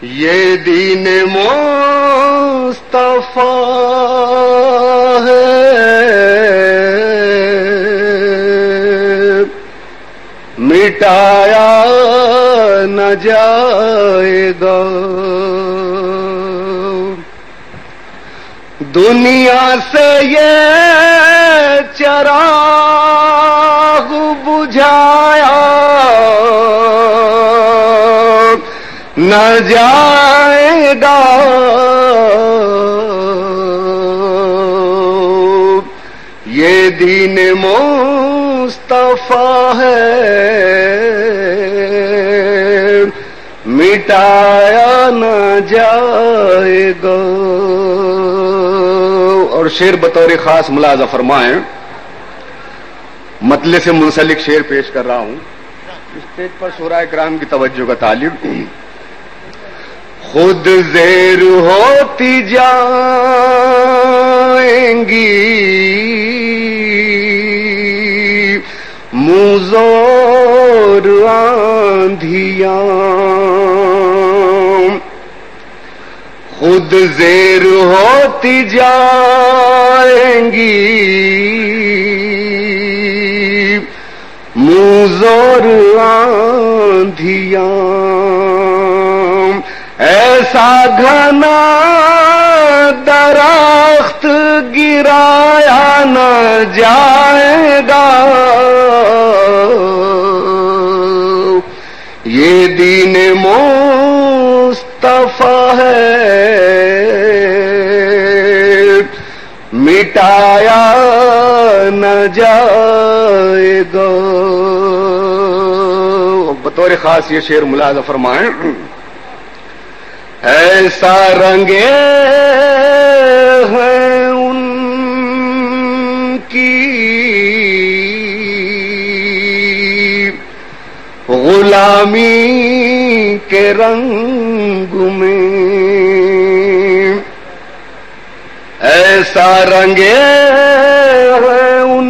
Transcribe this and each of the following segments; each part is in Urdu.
یہ دین مصطفیٰ ہے مٹایا نہ جائے گا، دنیا سے یہ چراغ بجھایا نہ جائے گا، یہ دین مصطفیٰ ہے مٹایا نہ جائے گا۔ اور شعر بطور خاص ملاحظہ فرمائیں، مطلع سے منسلک شعر پیش کر رہا ہوں، اسٹیج پر شورائے کرام کی توجہ کا طالب۔ خود زیر ہوتی جائیں گی موزور آندھیاں، خود زیر ہوتی جائیں گی موزور آندھیاں، ایسا گھنا درخت گرایا نہ جائے گا، یہ دین مصطفیٰ ہے مٹایا نہ جائے گا۔ بطور خاص یہ شعر ملاحظہ فرمائیں، ایسا رنگے ہیں ان کی غلامی کے رنگ میں، ایسا رنگے ہیں ان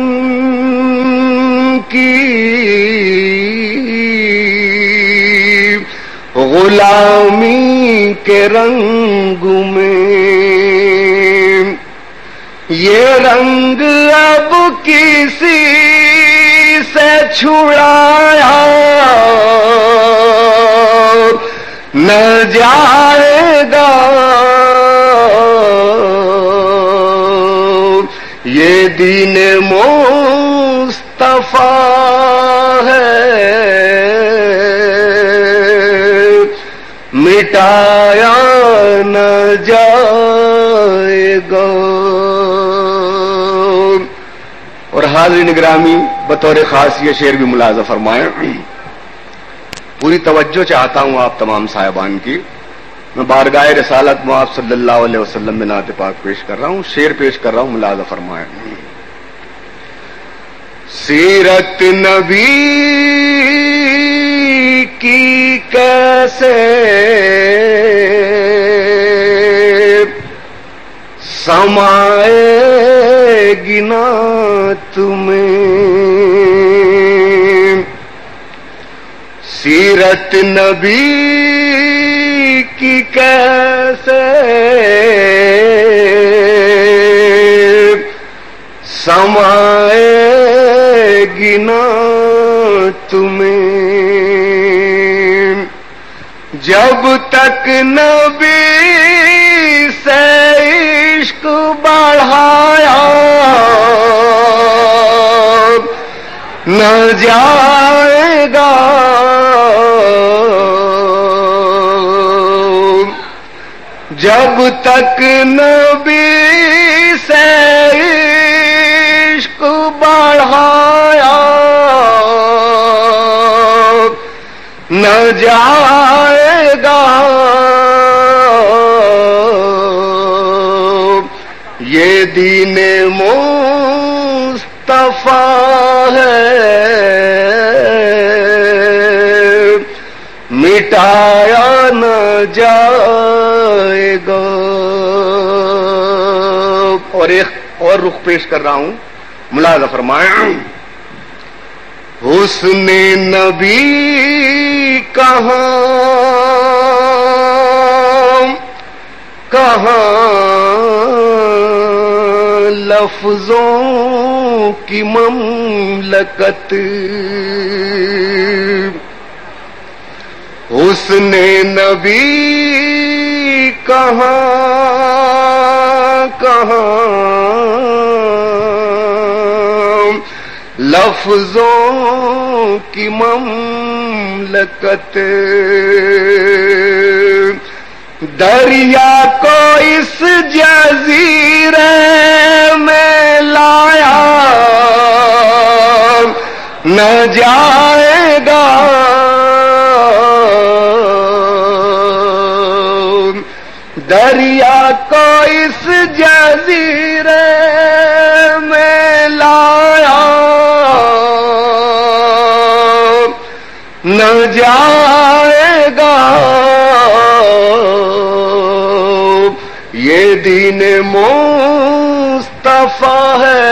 کی غلامی کے رنگ میں، یہ رنگ اب کسی سے چھڑایا نہ جائے گا، یہ دین مصطفیٰ ہے مٹایا نہ جائے گا۔ اور حاضرین گرامی بطور خاص یہ شعر بھی ملاحظہ فرمائیں، پوری توجہ چاہتا ہوں آپ تمام صاحبان کی، میں بارگاہ رسالت مآب صلی اللہ علیہ وسلم میں نعت پاک پیش کر رہا ہوں، شعر پیش کر رہا ہوں، ملاحظہ فرمائیں۔ سیرت نبی کی کیسے سمائے گی نا تمہیں، سیرت نبی کی کیسے سمائے گی نا تمہیں، جب تک نبی سے عشق بڑھایا نہ جائے گا، جب تک نبی سے عشق بڑھایا نہ جائے گا، یہ دین مصطفیٰ ہے مٹایا نہ جائے گا۔ اور ایک اور رخ پیش کر رہا ہوں، ملاحظہ فرمائیں۔ حسن نبی کہاں وہاں لفظوں کی مملکت، حسن نبی کہاں کہاں، لفظوں کی مملکت، دریا کو اس جزیرے میں لایا نہ جائے گا، دریا کو اس جزیرے میں لایا نہ جائے گا، یہ دین مصطفیٰ ہے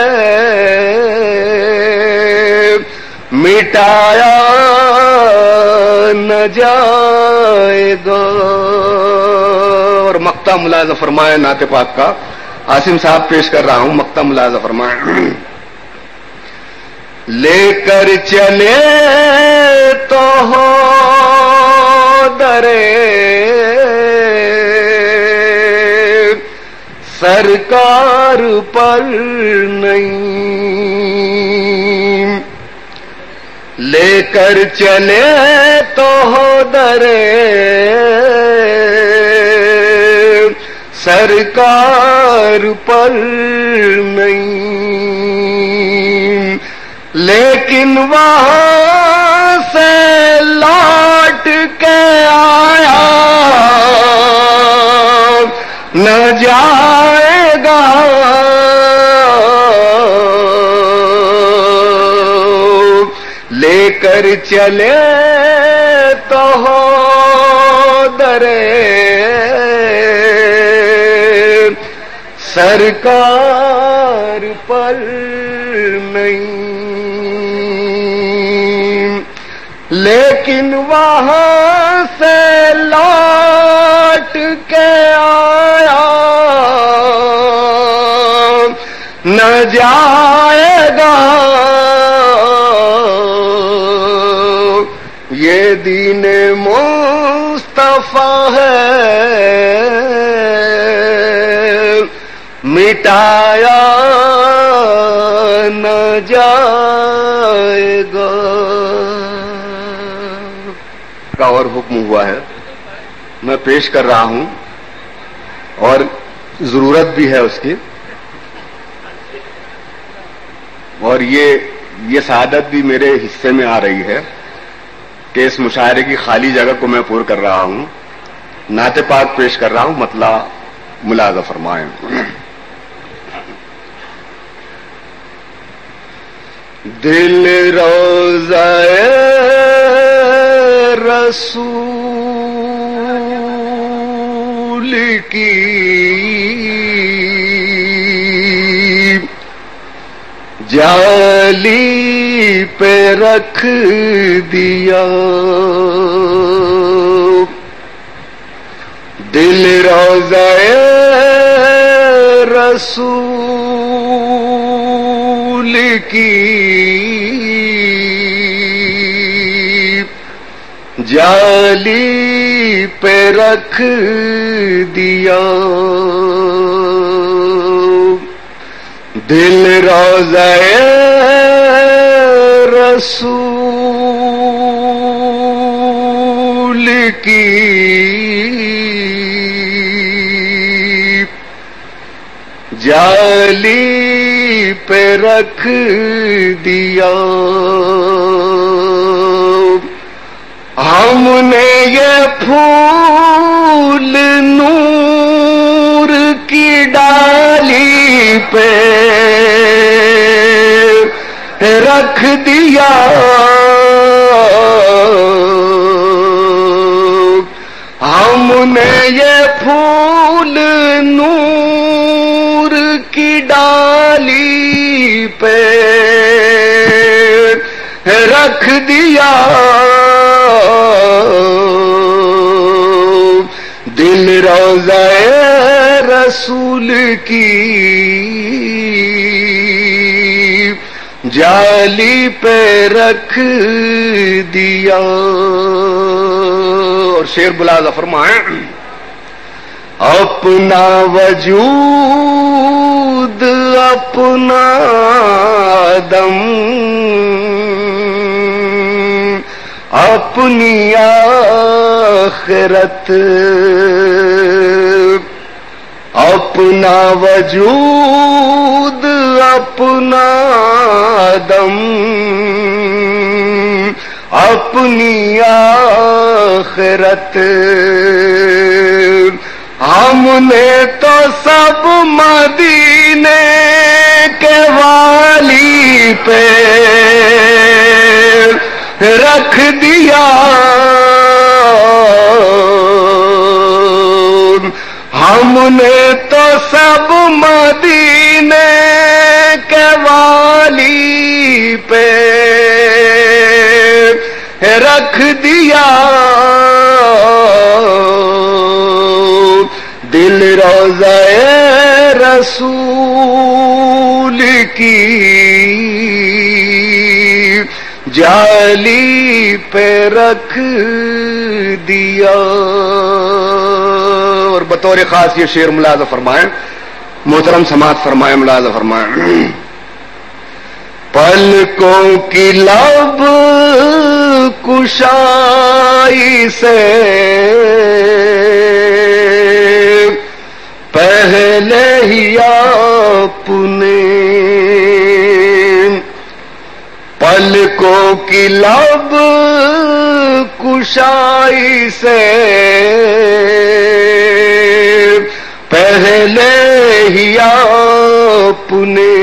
مٹایا نہ جائے گا۔ اور مقطع ملاحظہ فرمائے نعت پاک کا، عاصم صاحب پیش کر رہا ہوں، مقطع ملاحظہ فرمائے۔ لے کر چلے تو ہو درے سرکار پر نہیں، لے کر چلے تو ہو درے سرکار پر نہیں، لیکن وہاں سے لوٹ کے آیا نہ جائے گا، لے کر چلے تو ہو درے سرکار پر نہیں، لیکن وہاں سے لوٹ کے آیا نہ جائے گا، یہ دین مصطفیٰ ہے مٹایا نہ جائے گا۔ کا اور حکم ہوا ہے میں پیش کر رہا ہوں، اور ضرورت بھی ہے اس کی، اور یہ سعادت بھی میرے حصے میں آ رہی ہے کہ اس مشاعرے کی خالی جگہ کو میں پور کر رہا ہوں، نعت پاک پیش کر رہا ہوں، مطلع ملاحظہ فرمائیں۔ دل روضہ رسول کی جالی پہ رکھ دیا، دل روضہ رسول کی جالی پہ رکھ دیا، دل روضہ رسول کی جالی پہ رکھ دیا، ہم نے یہ پھول نور کی ڈالی پہ رکھ دیا، ہم نے یہ پھول نور کی ڈالی پہ رکھ دیا، دل روضہ رسول کی جالی پہ رکھ دیا. اور شعر ملاحظہ فرمائیں اپنا وجود اپنا دم اپنی آخرت اپنا وجود اپنا دم اپنی آخرت ہم نے تو سب مدینے کے والی پہ رکھ دیا. ہم نے تو سب مدینے کے والی پہ رکھ دیا. دل روضہ رسول کی جالی پہ رکھ دیا. اور بطور خاص یہ شعر ملاحظہ فرمائیں محترم سماعت فرمائیں ملاحظہ فرمائیں پلکوں کی لب کشائی سے پہلے ہی آپ نے پلکوں کی لب کشائی سے پہلے ہی آپ نے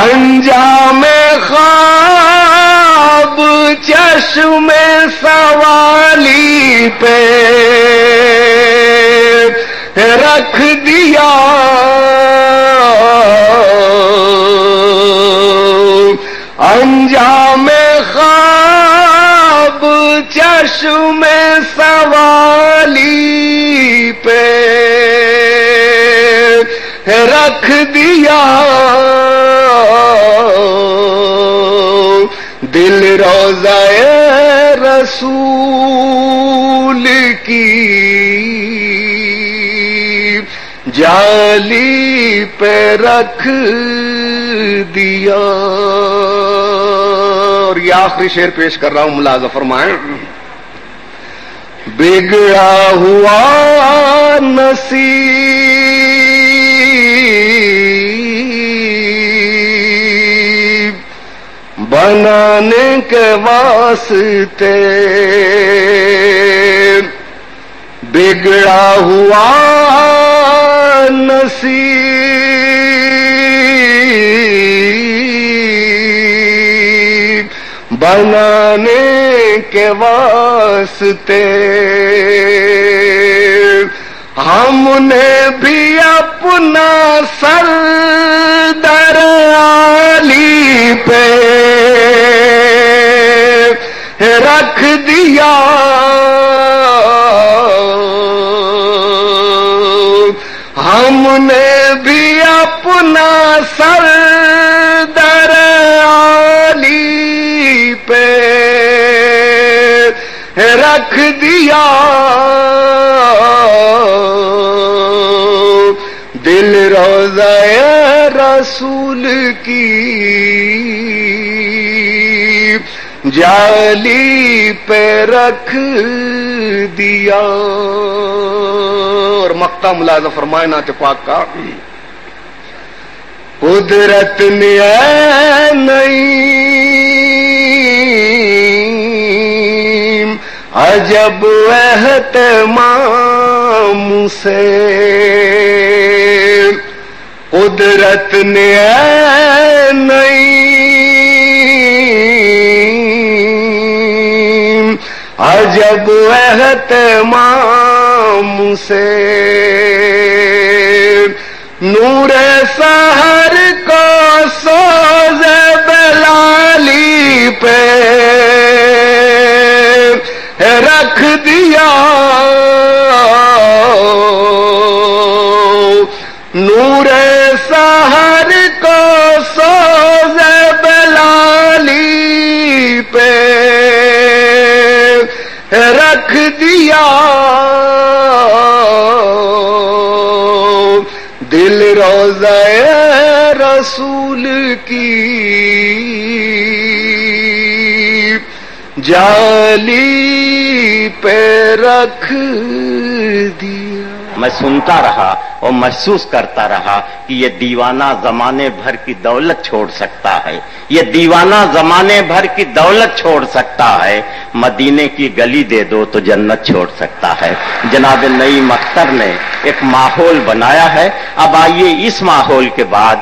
انجام خواب چشم سوالی پہ رکھ دیا. انجام خواب چشم سوالی پہ رکھ دیا. دل روضہ رسول کی جالی پہ رکھ دیا. اور یہ آخری شعر پیش کر رہا ہوں ملاحظہ فرمائیں بگڑا ہوا نصیب بنانے کے واسطے بگڑا ہوا نصیب بنانے کے واسطے ہم نے بھی اپنا سر در عالی پہ رکھ دیا. ہم نے بھی اپنا سر در عالی پہ رکھ دیا. دل روضہ رسول کی جالی پہ رکھ دیا. اور مقطع ملاحظہ فرمائے نعت پاک کا قدرت نے نعیم عجب اہتمام سے قدرت نے نعیم عجب اہتمام سے نور سحر کو سوز بلالی پہ رکھ دیا. رکھ دیا دل روضہ رسول کی جالی پہ رکھ دیا. میں سنتا رہا اور محسوس کرتا رہا کہ یہ دیوانہ زمانے بھر کی دولت چھوڑ سکتا ہے، یہ دیوانہ زمانے بھر کی دولت چھوڑ سکتا ہے، مدینے کی گلی دے دو تو جنت چھوڑ سکتا ہے. جناب نعیم اختر نے ایک ماحول بنایا ہے. اب آئیے اس ماحول کے بعد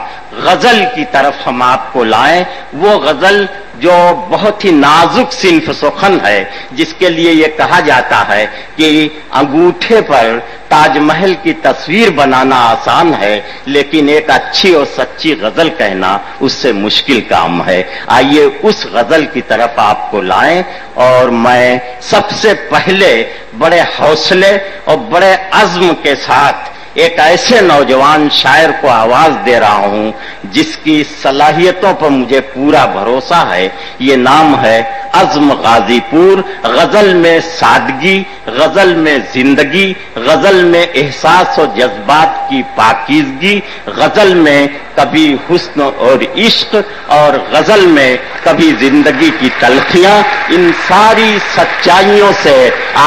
غزل کی طرف ہم آپ کو لائیں. وہ غزل جو بہت ہی نازک صنف سخن ہے، جس کے لیے یہ کہا جاتا ہے کہ انگوٹھے پر تاج محل کی تصویر بنانا آسان ہے، لیکن ایک اچھی اور سچی غزل کہنا اس سے مشکل کام ہے. آئیے اس غزل کی طرف آپ کو لائیں، اور میں سب سے پہلے بڑے حوصلے اور بڑے عزم کے ساتھ ایک ایسے نوجوان شاعر کو آواز دے رہا ہوں جس کی صلاحیتوں پر مجھے پورا بھروسہ ہے. یہ نام ہے عزم غازی پور. غزل میں سادگی، غزل میں زندگی، غزل میں احساس و جذبات کی پاکیزگی، غزل میں کبھی حسن اور عشق، اور غزل میں کبھی زندگی کی تلخیاں، ان ساری سچائیوں سے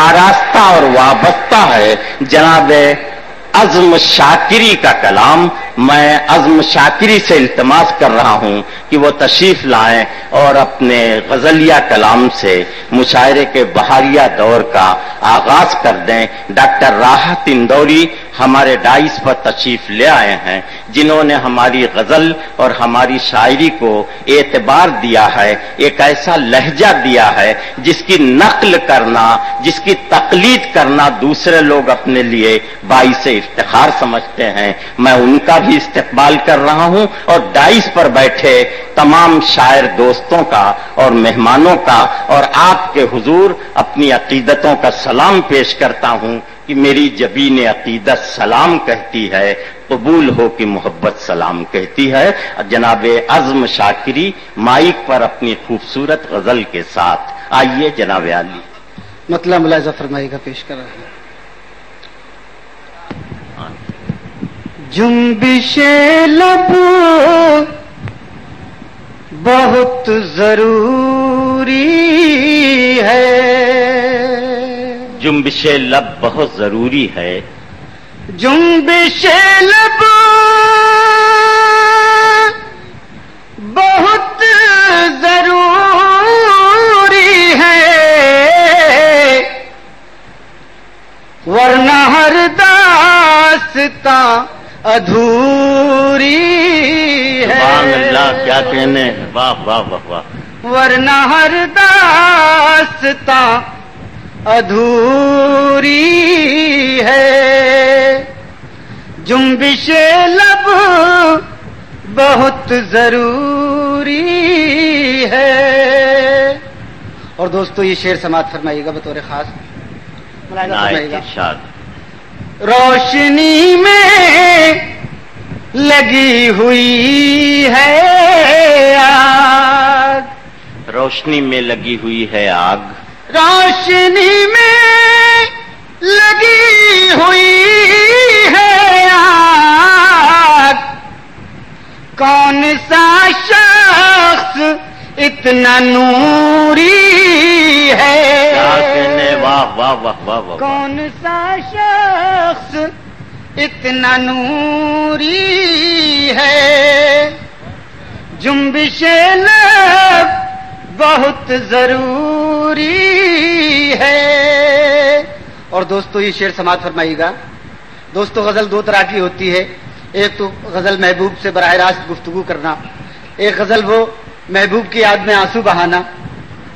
آراستہ اور وابستہ ہے جناب عزم شاکری کا کلام. میں عزم شاکری سے التماس کر رہا ہوں کہ وہ تشریف لائیں اور اپنے غزلیہ کلام سے مشاعرے کے بہاریہ دور کا آغاز کر دیں. ڈاکٹر راحت اندوری ہمارے ڈائس پر تشریف لے آئے ہیں، جنہوں نے ہماری غزل اور ہماری شاعری کو اعتبار دیا ہے، ایک ایسا لہجہ دیا ہے جس کی نقل کرنا، جس کی تقلید کرنا دوسرے لوگ اپنے لیے باعث افتخار سمجھتے ہیں. میں ان کا بھی استقبال کر رہا ہوں، اور ڈائس پر بیٹھے تمام شاعر دوستوں کا اور مہمانوں کا اور آپ کے حضور اپنی عقیدتوں کا سلام پیش کرتا ہوں کہ میری جبین عقیدت سلام کہتی ہے، قبول ہو کہ محبت سلام کہتی ہے. جناب عزم شاکری مائک پر اپنی خوبصورت غزل کے ساتھ. آئیے جناب عالی. مطلب ملاحظہ فرمائی کا پیش کر رہے ہیں. جنبش لب بہت ضروری ہے، جنبش لب بہت ضروری ہے، جنبش لب بہت ضروری ہے، ورنہ ہر داستاں ادھوری ہے. سبحان اللہ، کیا کہنے، واہ واہ واہ واہ. ورنہ ہر داستاں ادھوری ہے، جنبش لب بہت ضروری ہے. اور دوستو یہ شعر سماعت فرمائیے گا بطور خاص. ملاحظہ فرمائیے گا. ارشاد. روشنی میں لگی ہوئی ہے آگ، روشنی میں لگی ہوئی ہے آگ، روشنی میں لگی ہوئی ہے آگ، کون سا شخص اتنا نوری ہے، کیا کہنے، واہ واہ واہ واہ واہ. کون سا شخص اتنا نوری ہے، جنبش لب بہت ضروری ہے. اور دوستو یہ شعر سماعت فرمائیے گا. دوستو غزل دو طرح کی ہوتی ہے، ایک تو غزل محبوب سے براہ راست گفتگو کرنا، ایک غزل وہ محبوب کی یاد میں آنسو بہانا.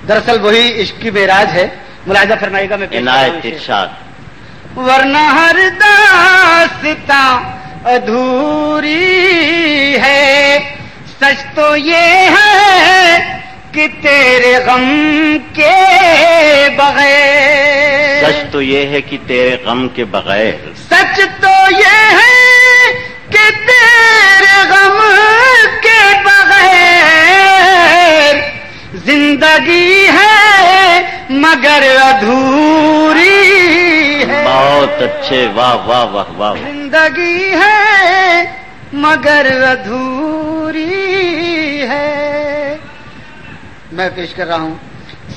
دراصل وہی عشق کی معراج ہے. ملاحظہ فرمائیے گا. میں عنایت ارشاد. ورنہ ہر داستاں ادھوری ہے، سچ تو یہ ہے کہ تیرے غم کے بغیر، سچ تو یہ ہے کہ تیرے غم کے بغیر، سچ تو یہ ہے کہ تیرے غم کے بغیر زندگی ہے مگر ادھوری بہت اچھے، واہ واہ واہ واہ۔ زندگی ہے مگر ادھوری ہے، میں پیش کر رہا ہوں۔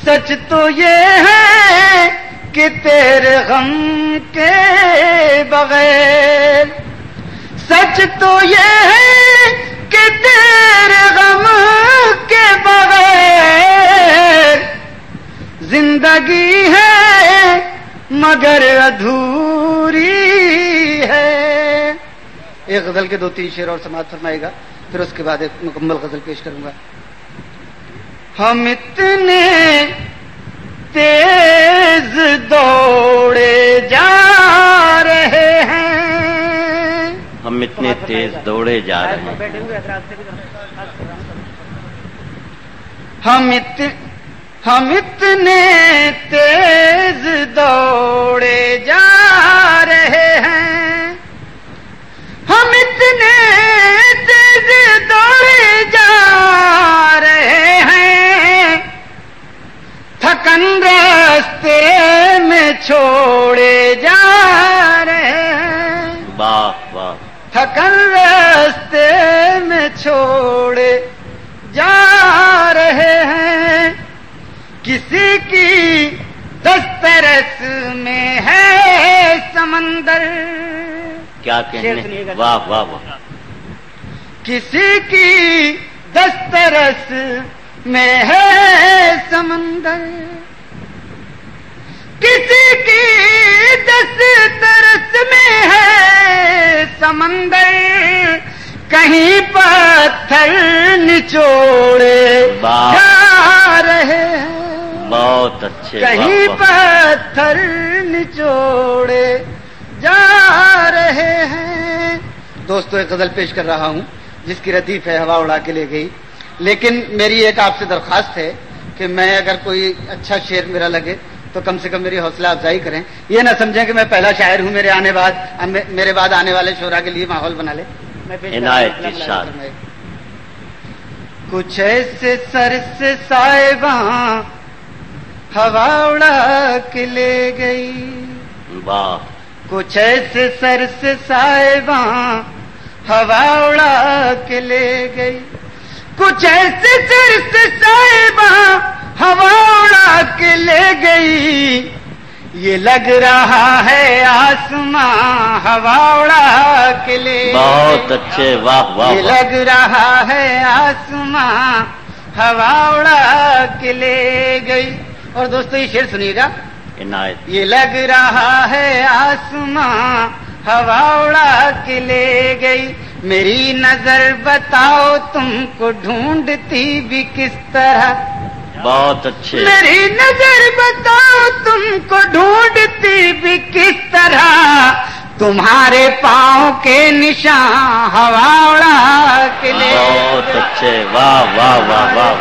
سچ تو یہ ہے کہ تیرے غم کے بغیر، سچ تو یہ ہے کہ تیرے غم کے بغیر زندگی ہے مگر ادھوری ہے۔ ایک غزل کے 2-3 شعر اور سماعت فرمائے گا، پھر اس کے بعد ایک مکمل غزل پیش کروں گا۔ ہم اتنے تیز دوڑے جا رہے ہیں، ہم اتنے تیز دوڑے جا رہے ہیں، ہم اتنے تیز دوڑے جا رہے ہیں، ہم اتنے تیز دوڑے جا رہے ہیں، تھکن راستے میں چھوڑے جا رہے ہیں، واہ واہ، تھکن راستے میں چھوڑے جا رہے ہیں، کسی کی دسترس میں ہے سمندر، کیا کہنے، واہ واہ واہ، کسی کی دسترس میں ہے سمندر، کسی کی دسترس میں ہے سمندر، کہیں پتھر نچوڑے جا رہے ہیں، بہت اچھے، کہیں پتھر نچوڑے جا رہے ہیں۔ دوستو ایک غزل پیش کر رہا ہوں جس کی ردیف ہے ہوا اڑا کے لے گئی، لیکن میری ایک آپ سے درخواست ہے کہ میں اگر کوئی اچھا شعر میرا لگے تو کم سے کم میری حوصلہ افزائی کریں، یہ نہ سمجھیں کہ میں پہلا شاعر ہوں، میرے بعد آنے والے شعراء کے لیے ماحول بنا لے۔ عنایت ارشاد۔ کچھ ایسے سر سے سائباں ہوا اڑا کے لے گئی، واہ، کچھ ایسے سر سے سائباں ہوا اڑا کے لے گئی، کچھ ایسے سر سے سائباں ہوا اڑا کے لے گئی، یہ لگ رہا ہے آسماں ہوا اڑا کے لے گئی، بہت اچھے، واہ واہ، یہ لگ رہا ہے آسماں ہوا اڑا کے لے گئی۔ اور دوستو یہ شعر سنیے گا، عنایت، یہ لگ رہا ہے آسماں ہوا اڑا کے لے گئی، میری نظر بتاؤ تم کو ڈھونڈتی بھی کس طرح، بہت اچھے، میری نظر بتاؤ تم کو ڈھونڈتی بھی کس طرح، تمہارے پاؤں کے نشان ہوا اڑا کے لے گئی، بہت اچھے، واہ واہ واہ واہ،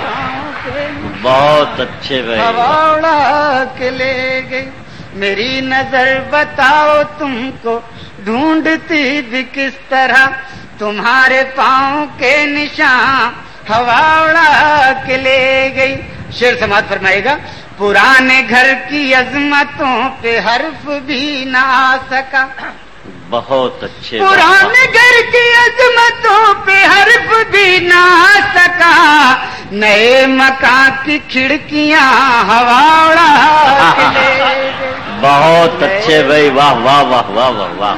بہت اچھے بھائی، ہوا اڑا کے لے گئی، میری نظر بتاؤ تم کو ڈھونڈتی بھی کس طرح، تمہارے پاؤں کے نشان ہوا اڑا کے لے گئی۔ شعر سماعت فرمائے گا۔ پرانے گھر کی عظمتوں پہ حرف بھی نہ آ سکا، بہت اچھے، پرانے گھر کی عظمتوں پہ حرف بھی نہ آ سکا، نئے مکان کی کھڑکیاں ہوا اڑا کے لے گئی، بہت اچھے بھائی، واہ واہ واہ واہ واہ واہ،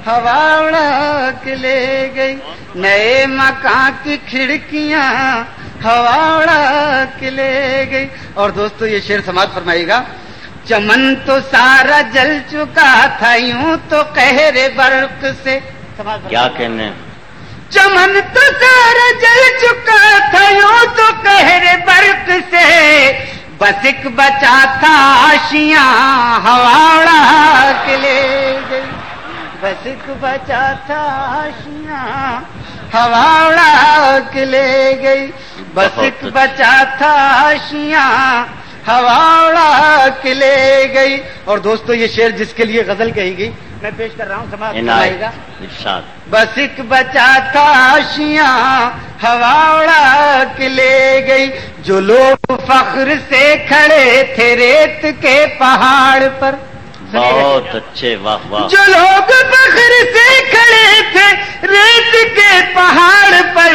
ہوا اڑا کے لے گئی، نئے مکان کی کھڑکیاں ہوا اڑا کے لے گئی۔ اور دوستو یہ شعر سماعت فرمائیے گا۔ چمن تو سارا جل چکا تھا یوں تو قہر برق سے، کیا کہنے، چمن تو سارا جل چکا تھا یوں تو قہر برق سے، بس ایک بچا تھا آشیاں ہوا اڑا کے لے گئی، بس ایک بچا تھا آشیاں ہوا اڑا کے لے گئی، بس ایک بچا تھا آشیاں ہوا اڑا کے لے گئی۔ اور دوستو یہ شعر جس کے لیے غزل کہی گئی میں پیش کر رہا ہوں، سماعت فرمائیے گا۔ ارشاد۔ بس ایک بچا تھا آشیاں ہوا اڑا کے لے گئی، جو لوگ فخر سے کھڑے تھے ریت کے پہاڑ پر، بہت اچھے، واہ واہ۔ جو لوگ فخر سے کھڑے تھے ریت کے پہاڑ پر،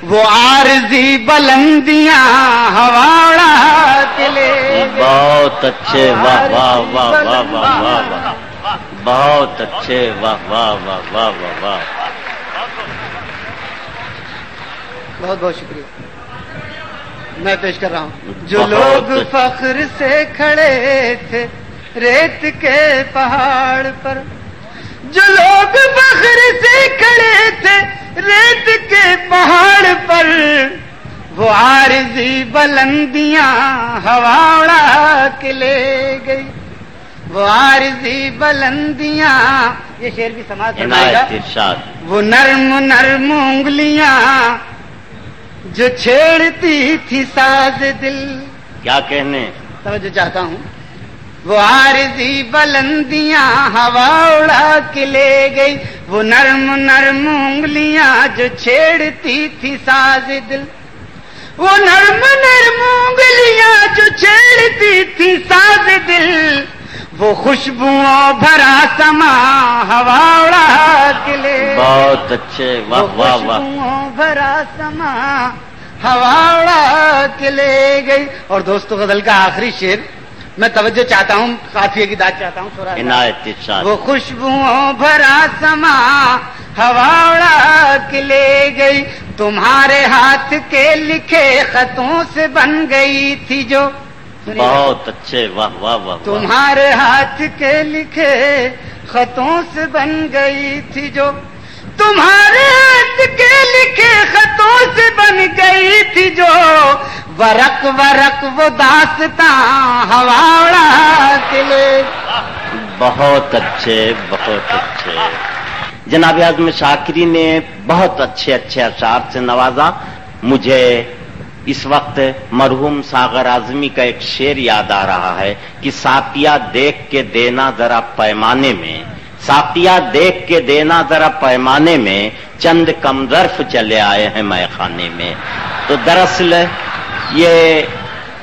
وہ عارضی بلندیاں ہوا اڑا کے لے گئے۔ بہت اچھے، واہ واہ واہ واہ واہ واہ واہ، بہت اچھے، واہ واہ واہ واہ واہ واہ۔ بہت بہت شکریہ، میں پیش کر رہا ہوں۔ جو لوگ فخر سے کھڑے تھے ریت کے پہاڑ پر، جو لوگ فخر سے کھڑے تھے ریت کے پہاڑ پر، وہ عارضی بلندیاں ہوا اڑا کے لے گئی، وہ عارضی بلندیاں۔ یہ شعر بھی سماعت فرمائے گا۔ وہ نرم نرم انگلیاں جو چھیڑتی تھی ساز دل، کیا کہنے، توجہ چاہتا ہوں۔ وہ عارضی بلندیاں ہوا اڑا کے لے گئی، وہ نرم نرم انگلیاں جو چھیڑتی تھی ساز دل، وہ نرم نرم انگلیاں جو چھیڑتی تھی ساز دل، وہ خوشبوؤں بھرا سما ہوا اڑا کے لے گئی۔ بہت اچھے، واہ واہ واہ۔ خوشبوؤں بھرا سما ہوا اڑا کے لے گئی۔ اور دوستو غزل کا آخری شعر میں توجہ چاہتا ہوں، قافیے کی داد چاہتا ہوں۔ عنایت ارشاد۔ وہ خوشبوؤں بھرا سما ہوا اڑا کے لے گئی، تمہارے ہاتھ کے لکھے خطوں سے بن گئی تھی جو۔ بہت اچھے، واہ واہ واہ۔ تمہارے ہاتھ کے لکھے خطوں سے بن گئی تھی جو، تمہارے ہاتھ کے لکھے خطوں سے بن گئی تھی جو، ورق ورق وہ داستاں ہوا اڑا کے لے۔ بہت اچھے، بہت اچھے۔ جناب اعظم شاکری نے بہت اچھے اچھے اشعار سے نوازا۔ مجھے اس وقت مرحوم ساغر اعظمی کا ایک شعر یاد آ رہا ہے کہ ساقیہ دیکھ کے دینا ذرا پیمانے میں، ساقیہ دیکھ کے دینا ذرا پیمانے میں، چند کم ظرف چلے آئے ہیں مے خانے میں۔ تو دراصل یہ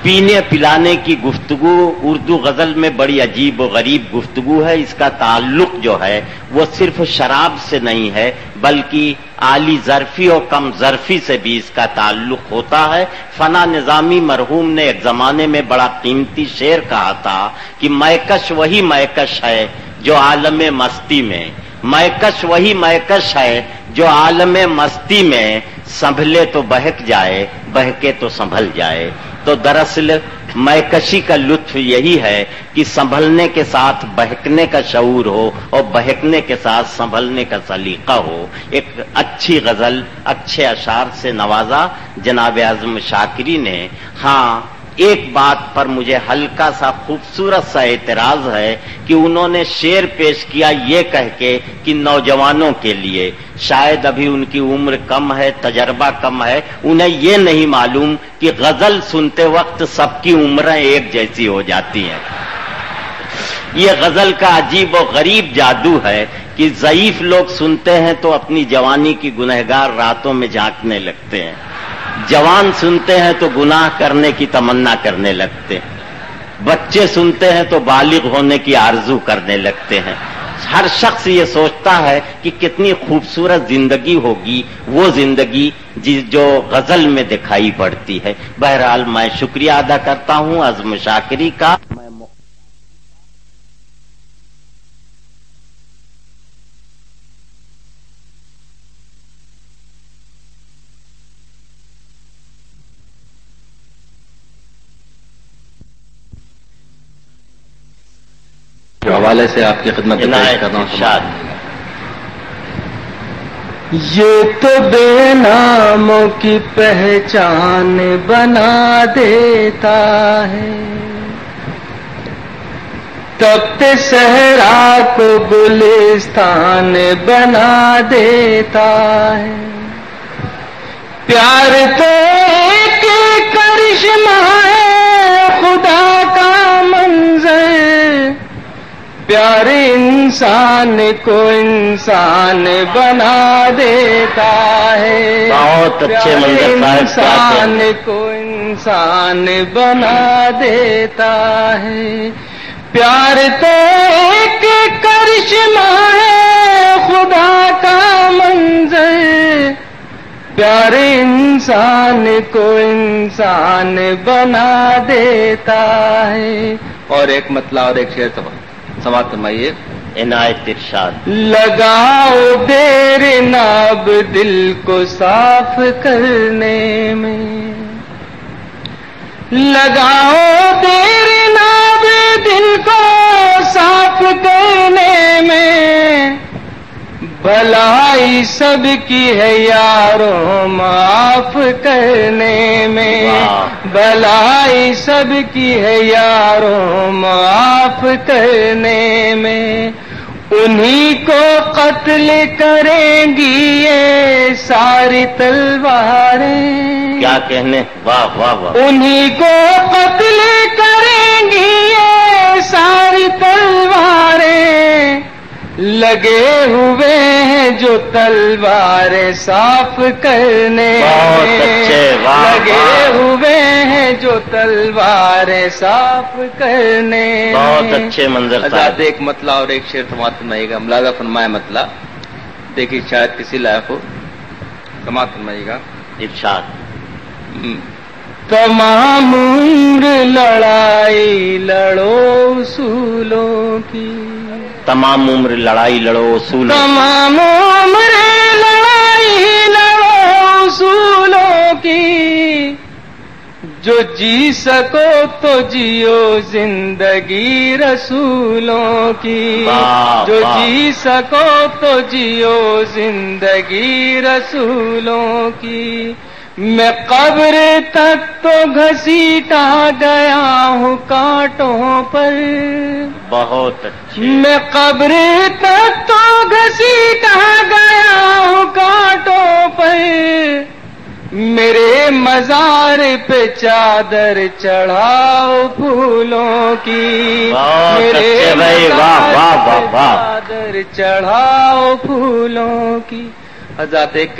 پینے پلانے کی گفتگو اردو غزل میں بڑی عجیب و غریب گفتگو ہے۔ اس کا تعلق جو ہے وہ صرف شراب سے نہیں ہے، بلکہ عالی ظرفی اور کم ظرفی سے بھی اس کا تعلق ہوتا ہے۔ فنا نظامی مرحوم نے ایک زمانے میں بڑا قیمتی شعر کہا تھا کہ میکش وہی میکش ہے جو عالم مستی میں، میکش وہی میکش ہے جو عالم مستی میں، سنبھلے تو بہک جائے، بہکے تو سنبھل جائے۔ تو دراصل میکشی کا لطف یہی ہے کہ سنبھلنے کے ساتھ بہکنے کا شعور ہو اور بہکنے کے ساتھ سنبھلنے کا سلیقہ ہو۔ ایک اچھی غزل اچھے اشعار سے نوازا جناب اعظم شاکری نے۔ ہاں، ایک بات پر مجھے ہلکا سا خوبصورت سا اعتراض ہے کہ انہوں نے شعر پیش کیا یہ کہہ کے کہ نوجوانوں کے لیے، شاید ابھی ان کی عمر کم ہے، تجربہ کم ہے، انہیں یہ نہیں معلوم کہ غزل سنتے وقت سب کی عمریں ایک جیسی ہو جاتی ہیں۔ یہ غزل کا عجیب و غریب جادو ہے کہ ضعیف لوگ سنتے ہیں تو اپنی جوانی کی گنہگار راتوں میں جھانکنے لگتے ہیں، جوان سنتے ہیں تو گناہ کرنے کی تمنا کرنے لگتے ہیں، بچے سنتے ہیں تو بالغ ہونے کی آرزو کرنے لگتے ہیں۔ ہر شخص یہ سوچتا ہے کہ کتنی خوبصورت زندگی ہوگی وہ زندگی جو غزل میں دکھائی پڑتی ہے۔ بہرحال میں شکریہ ادا کرتا ہوں اعظم شاکری کا۔ حوالے سے آپ کی خدمت میں پیش کر رہا ہوں۔ یہ تو بے ناموں کی پہچان بنا دیتا ہے، تپتے صحرا کو گلستان بنا دیتا ہے۔ پیار تو ایک کرشمہ ہے خدا کا منظر، پیار انسان کو انسان بنا دیتا ہے۔ بہت اچھے منظر صاحب، انسان کو انسان بنا دیتا ہے۔ پیار تو ایک کرشمہ ہے خدا کا منظر، پیار انسان کو انسان بنا دیتا ہے. اور ایک مطلع اور ایک شعر سماعت فرمائیے. عنایت ارشاد. لگاؤ دیر ناب دل کو صاف کرنے میں، لگاؤ دیر ناب دل کو صاف کرنے میں، بھلائی سب کی ہے یاروں معاف کرنے میں، بھلائی سب کی ہے یاروں معاف کرنے میں. انہی کو قتل کریں گی یہ ساری تلواریں. کیا کہنے، واہ واہ واہ. انہی کو قتل کریں گی یہ ساری تلواریں، لگے ہوئے ہیں جو تلواریں صاف کرنے میں، لگے ہوئے ہیں جو تلواریں صاف کرنے میں. بہت اچھے منظر. آزاد ایک مطلع اور ایک شعر سماعت فرمائیے گا. ملاحظہ فرمائے مطلع، دیکھیے شاید کسی لائق ہو. سماعت فرمائیے گا. ارشاد. تمام عمر لڑائی لڑو اصولوں کی، تمام عمر لڑائی لڑو اصولوں، تمام عمر لڑائی لڑو اصولوں کی، جو جی سکو تو جیو زندگی رسولوں کی، جو جی سکو تو جیو زندگی رسولوں کی. میں قبر تک تو گھسیٹا گیا ہوں کانٹوں پر، بہت اچھے. میں قبر تک تو گھسیٹا گیا ہوں کانٹوں پر، میرے مزار پہ چادر چڑھاؤ پھولوں کی، میرے مزار پہ چادر چڑھاؤ پھولوں کی. حضرات ایک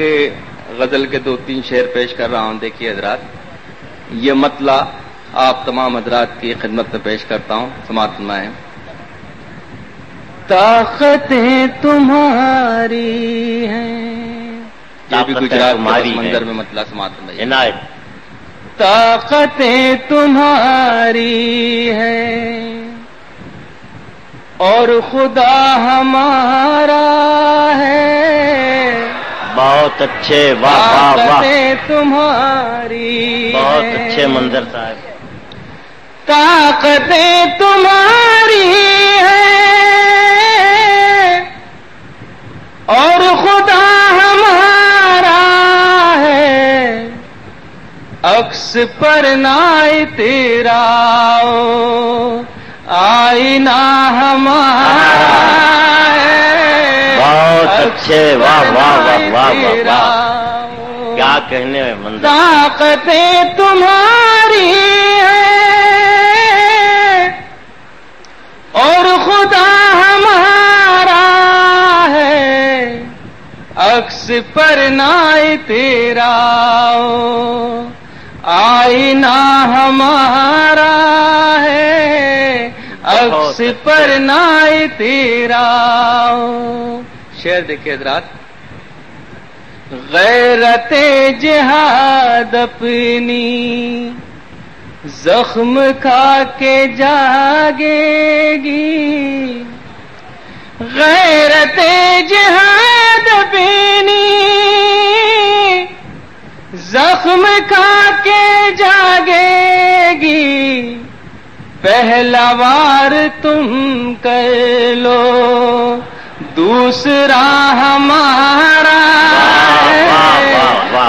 غزل کے 2-3 شعر پیش کر رہا ہوں. دیکھیے حضرات، یہ مطلع آپ تمام حضرات کی خدمت میں پیش کرتا ہوں. سماعت فرمائیں. طاقتیں تمہاری ہیں، یہ بھی گجرات کے منظر میں مطلع. سماعت فرمائیں. عنایت. طاقتیں تمہاری ہیں اور خدا ہمارا ہے، بہت اچھے. واہ واہ واہ. طاقتیں تمہاری، بہت اچھے منظر صاحب. طاقتیں تمہاری ہیں اور خدا ہمارا ہے، عکس پر نائے تیرا آئینہ ہمارا ہے. بہت اچھے. واہ واہ واہ واہ واہ. کیا کہنے میں منظر. طاقتیں تمہاری ہیں اور خدا ہمارا ہے، عکس پر نائے تیرا آئینہ ہمارا ہے، عکس پر نائے تیرا. شعر دیکھیے حضرات. غیرت جہاد اپنی زخم کھا کے جاگے گی، غیرت جہاد اپنی زخم کھا کے جاگے گی، پہلا وار تم کر لو دوسرا ہمارا ہے،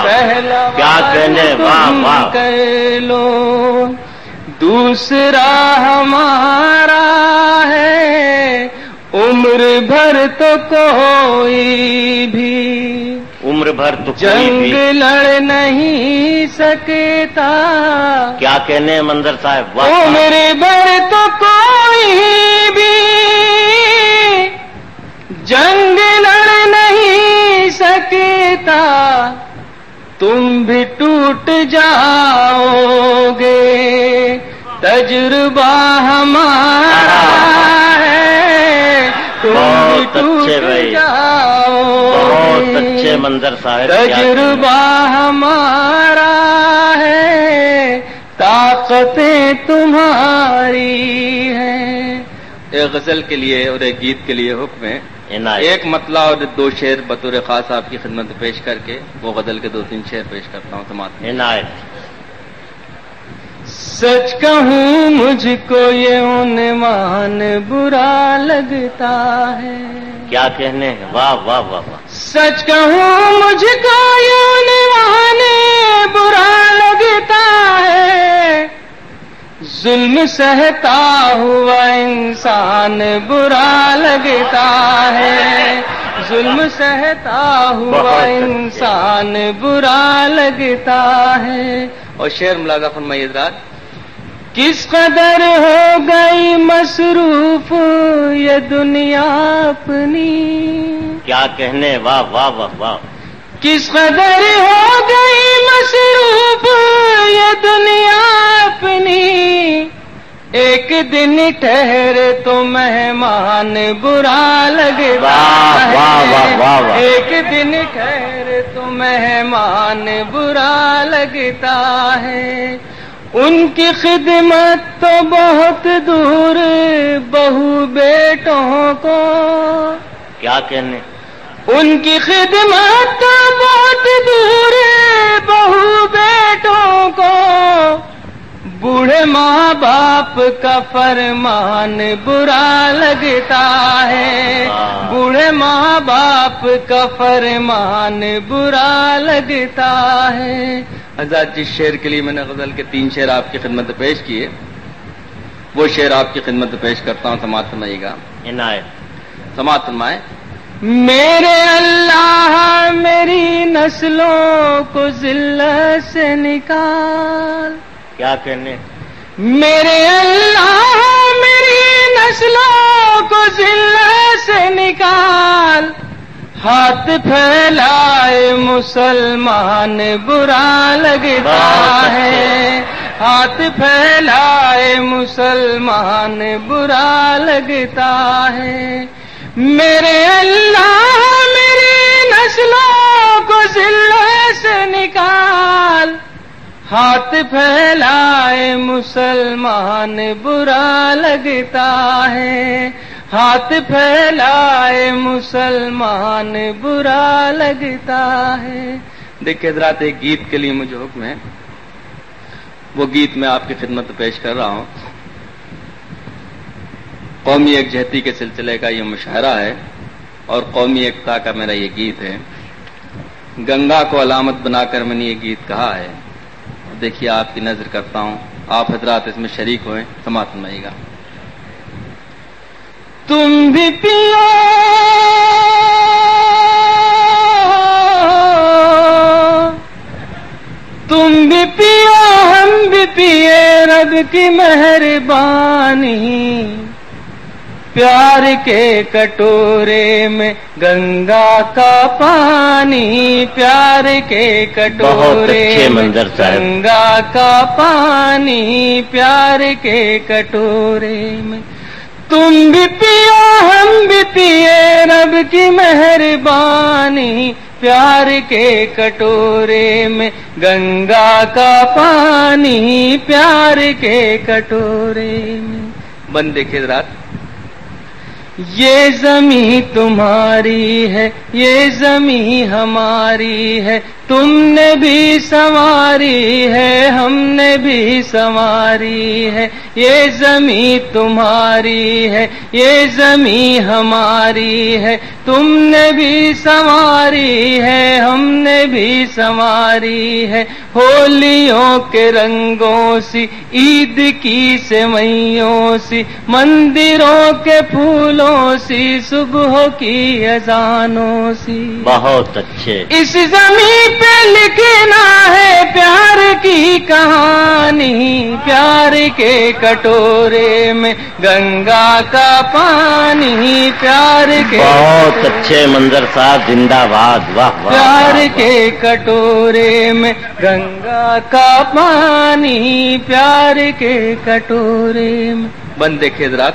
پہلا وار تم کر لو دوسرا ہمارا ہے، عمر بھر تو کوئی بھی عمر بھر تو جنگ لڑ نہیں سکتا. کیا کہنے منظر صاحب. عمر بھر تو کوئی بھی جنگ لڑ نہیں سکتا، تم بھی ٹوٹ جاؤ گے تجربہ ہمارا بہت اچھے بھائی، بہت اچھے منظر صاحب. تجربہ ہمارا ہے، طاقتیں تمہاری ہیں. ایک غزل کے لیے اور ایک گیت کے لیے حکم ہے. ایک مطلع اور 2 شعر بطور خاص آپ کی خدمت میں پیش کر کے وہ غزل کے 2-3 شعر پیش کرتا ہوں. سماعت عنایت. سچ کہوں مجھ کو یہ عنوان برا لگتا ہے. کیا کہنے ہیں، واہ واہ واہ واہ. سچ کہوں مجھ کو یہ عنوان برا لگتا ہے. ظلم سہتا ہوا انسان برا لگتا ہے. ظلم سہتا ہوا انسان برا لگتا ہے. اور شعر ملاحظہ فرمائیے حضرات. کس قدر ہو گئی مصروف یہ دنیا اپنی. کیا کہنے، واہ واہ واہ واہ. کس قدر ہو گئی مصروف یہ دنیا اپنی. ایک دن ٹھہرے تو مہمان برا لگتا ہے. واہ واہ واہ واہ. ایک دن ٹھہرے تو مہمان برا لگتا ہے. ان کی خدمت تو بہت دور بہو بیٹوں کو. کیا کہنے. ان کی خدمت تو بہت دور بہو بیٹوں کو. بوڑھے ماں باپ کا فرمان برا لگتا ہے. بوڑھے ماں باپ کا فرمان برا لگتا ہے. حضرات جس شعر کے لیے میں نے غزل کے 3 شعر آپ کی خدمت میں پیش کیے وہ شعر آپ کی خدمت میں پیش کرتا ہوں. سماعت فرمائیے گا. عنایت. سماعت فرمائیں. میرے اللہ میری نسلوں کو ذلت سے نکال. کیا کہنے. میرے اللہ میری نسلوں کو ذلت سے نکال. ہاتھ پھیلائے مسلمان برا لگتا ہے. ہاتھ پھیلائے مسلمان برا لگتا ہے. میرے اللہ میری نسلوں کو ذلت سے نکال. ہاتھ پھیلائے مسلمان برا لگتا ہے. ہاتھ پھیلائے مسلمان برا لگتا ہے. دیکھیے حضرات ایک گیت کے لیے مجھے حکم ہے. وہ گیت میں آپ کی خدمت پیش کر رہا ہوں. قومی یکجہتی کے سلسلے کا یہ مشاعرہ ہے اور قومی ایکتا کا میرا یہ گیت ہے. گنگا کو علامت بنا کر میں نے یہ گیت کہا ہے. دیکھیے آپ کی نظر کرتا ہوں، آپ حضرات اس میں شریک ہوئیں. سماعت فرمائیے گا. تم بھی پیو تم بھی پیو ہم بھی پیے رب کی مہربانی. پیار کے کٹورے میں گنگا کا پانی. پیار کے کٹورے میں گنگا کا پانی. پیار کے کٹورے میں تم بھی پیو ہم بھی پیے رب کی مہربانی. پیار کے کٹورے میں گنگا کا پانی. پیار کے کٹورے میں. بند دیکھیے حضرات. یہ زمین تمہاری ہے یہ زمین ہماری ہے. تم نے بھی سنواری ہے ہم نے بھی سنواری ہے. یہ زمین تمہاری ہے یہ زمین ہماری ہے. تم نے بھی سنواری ہے ہم نے بھی سنواری ہے. ہولیوں کے رنگوں سی عید کی سوئیوں سی مندروں کے پھولوں سی صبح کی اذانوں سی. بہت اچھے. اس زمین پہ لکھنا ہے پیار کی کہانی. پیار کے کٹورے میں گنگا کا پانی. پیار کے بہت اچھے منظر صاحب. زندہ باد. واہ واہ. پیار کے کٹورے میں گنگا کا پانی. پیار کے کٹورے میں. بند دیکھیے حضرات.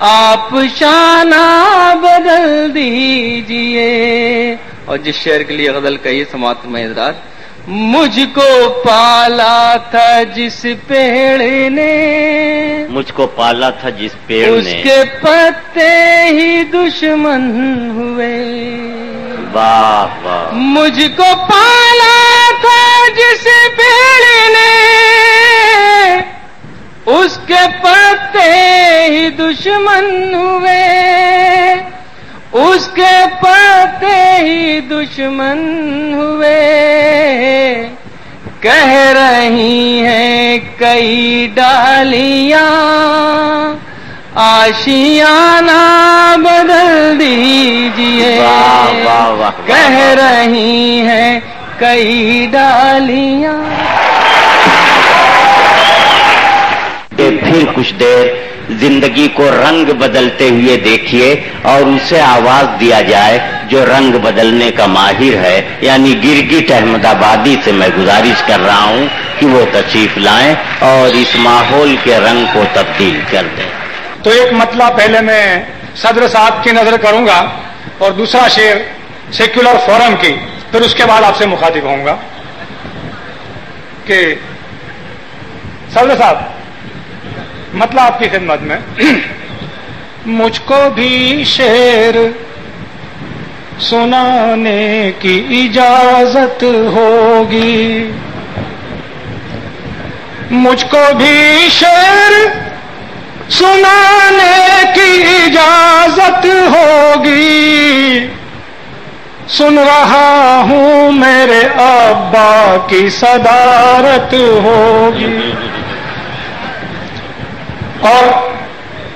آپ شانہ بدل دیجئے. اور جس شعر کے لیے غزل کہی سماعت میں حضرات، مجھ کو پالا تھا جس پیڑ نے، مجھ کو پالا تھا جس پیڑ نے، اس کے پتے ہی دشمن ہوئے. واہ واہ. مجھ کو پالا تھا جس پیڑ نے، اس کے پتے ہی دشمن ہوئے، اس کے پتے ہی دشمن ہوئے. کہہ رہی ہیں کئی ڈالیاں آشیانہ بدل دیجئے. واہ واہ واہ. کہہ رہی ہیں کئی ڈالیاں. پھر کچھ دیر زندگی کو رنگ بدلتے ہوئے دیکھیے اور اسے آواز دیا جائے جو رنگ بدلنے کا ماہر ہے، یعنی گرگٹ احمد آبادی سے میں گزارش کر رہا ہوں کہ وہ تشریف لائیں اور اس ماحول کے رنگ کو تبدیل کر دیں. تو ایک مطلب پہلے میں صدر صاحب کی نظر کروں گا اور دوسرا شعر سیکولر فورم کی، پھر اس کے بعد آپ سے مخاطب ہوں گا کہ صدر صاحب مطلب آپ کی خدمت میں. مجھ کو بھی شعر سنانے کی اجازت ہوگی، مجھ کو بھی شعر سنانے کی اجازت ہوگی. سن رہا ہوں میرے ابا کی صدارت ہوگی. اور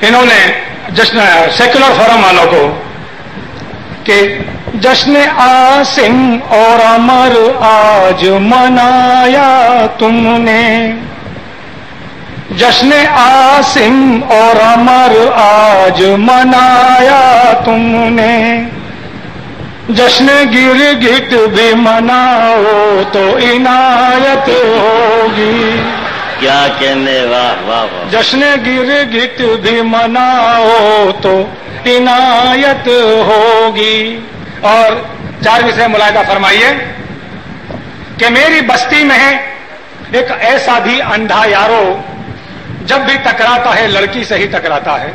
انہوں نے جشن سیکولر فورم والوں کو کہ جشن عاصم اور امر آج منایا تم نے، جشن عاصم اور امر آج منایا تم نے، جشن گرگٹ بھی مناؤ تو عنایت ہوگی. کیا کہنے. واہ واہ واہ. جشن گرگٹ بھی مناؤ تو عنایت ہوگی. اور 4ویں سے ملاحظہ فرمائیے کہ میری بستی میں ایک ایسا بھی اندھا یارو جب بھی ٹکراتا ہے لڑکی سے ہی ٹکراتا ہے.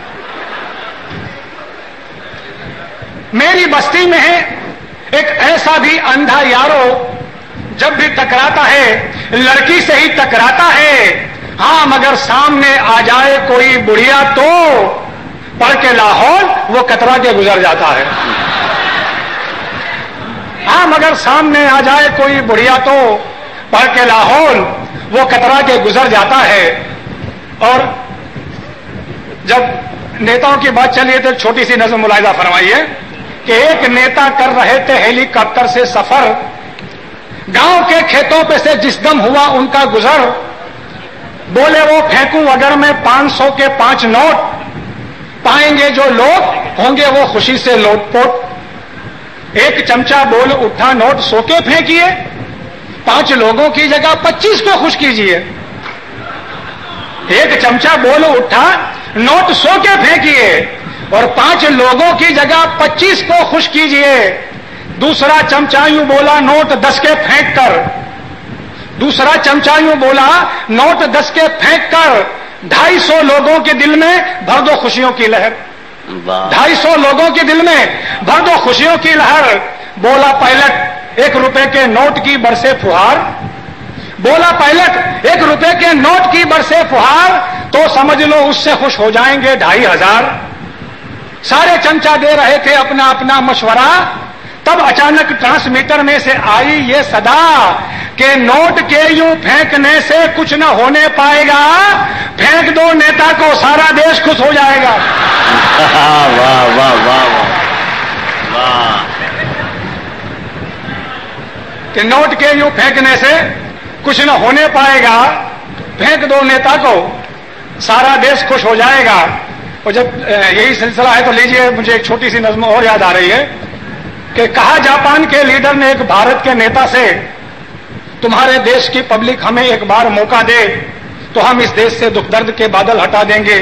میری بستی میں ہے ایک ایسا بھی اندھا یارو جب بھی ٹکراتا ہے لڑکی سے ہی ٹکراتا ہے. ہاں مگر سامنے آ جائے کوئی بڑھیا تو پڑھ کے لاہور وہ کترا کے گزر جاتا ہے. ہاں مگر سامنے آ جائے کوئی بڑھیا تو پڑھ کے لاہور وہ کترا کے گزر جاتا ہے. اور جب نیتاؤں کی بات چلیے تو چھوٹی سی نظم ملاحظہ فرمائیے کہ ایک نیتا کر رہے تھے ہیلی کاپٹر سے سفر، گاؤں کے کھیتوں پہ سے جس دم ہوا ان کا گزر، بولے وہ پھینکوں اگر میں 500 کے 5 نوٹ، پائیں گے جو لوگ ہوں گے وہ خوشی سے لوٹ پوٹ. ایک چمچہ بول اٹھا نوٹ 100 کے پھینکیے، 5 لوگوں کی جگہ 25 کو خوش کیجیے. ایک چمچہ بول اٹھا نوٹ 100 کے پھینکیے اور 5 لوگوں کی جگہ 25 کو خوش کیجیے. دوسرا چمچہ یوں بولا نوٹ 10 کے پھینک کر، دوسرا چمچہ یوں بولا نوٹ 10 کے پھینک کر 250 لوگوں کے دل میں بھر دو خوشیوں کی لہر. 250 لوگوں کے دل میں بھر دو خوشیوں کی لہر. بولا پائلٹ 1 روپے کے نوٹ کی برسے فہار، بولا پائلٹ 1 روپے کے نوٹ کی برسے فہار، تو سمجھ لو اس سے خوش ہو جائیں گے 2500. سارے چمچہ دے رہے تھے اپنا اپنا مشورہ، تب اچانک ٹرانسمیٹر میں سے آئی یہ صدا کہ نوٹ کے یوں پھینکنے سے کچھ نہ ہونے پائے گا، پھینک دو نیتا کو سارا دیش خوش ہو جائے گا. واہ واہ واہ واہ. کہ نوٹ کے یوں پھینکنے سے کچھ نہ ہونے پائے گا، پھینک دو نیتا کو سارا دیش خوش ہو جائے گا. اور جب یہی سلسلہ ہے تو لیجئے مجھے ایک چھوٹی سی نظم اور یاد آ رہی ہے کہ کہا جاپان کے لیڈر نے ایک بھارت کے نیتا سے، تمہارے دیش کی پبلک ہمیں ایک بار موقع دے تو ہم اس دیش سے دکھ درد کے بادل ہٹا دیں گے.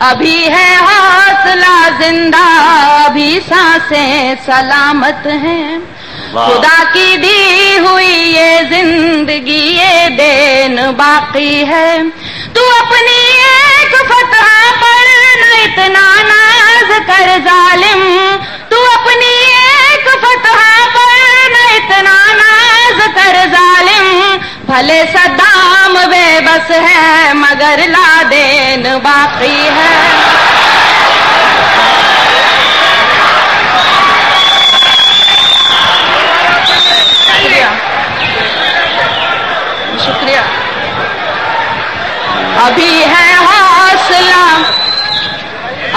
ابھی ہے حوصلہ زندہ، ابھی سانسیں سلامت ہیں، خدا کی دی ہوئی یہ زندگی یہ دین باقی ہے، تو اپنی ایک فتح پر نہ اتنا ناز کر ظالم، تو اپنی ایک فتح پر نہ اتنا ناز کر ظالم، بھلے صدام بے بس ہے مگر لادین باقی ہے۔ شکریہ۔ ابھی ہے حوصلہ،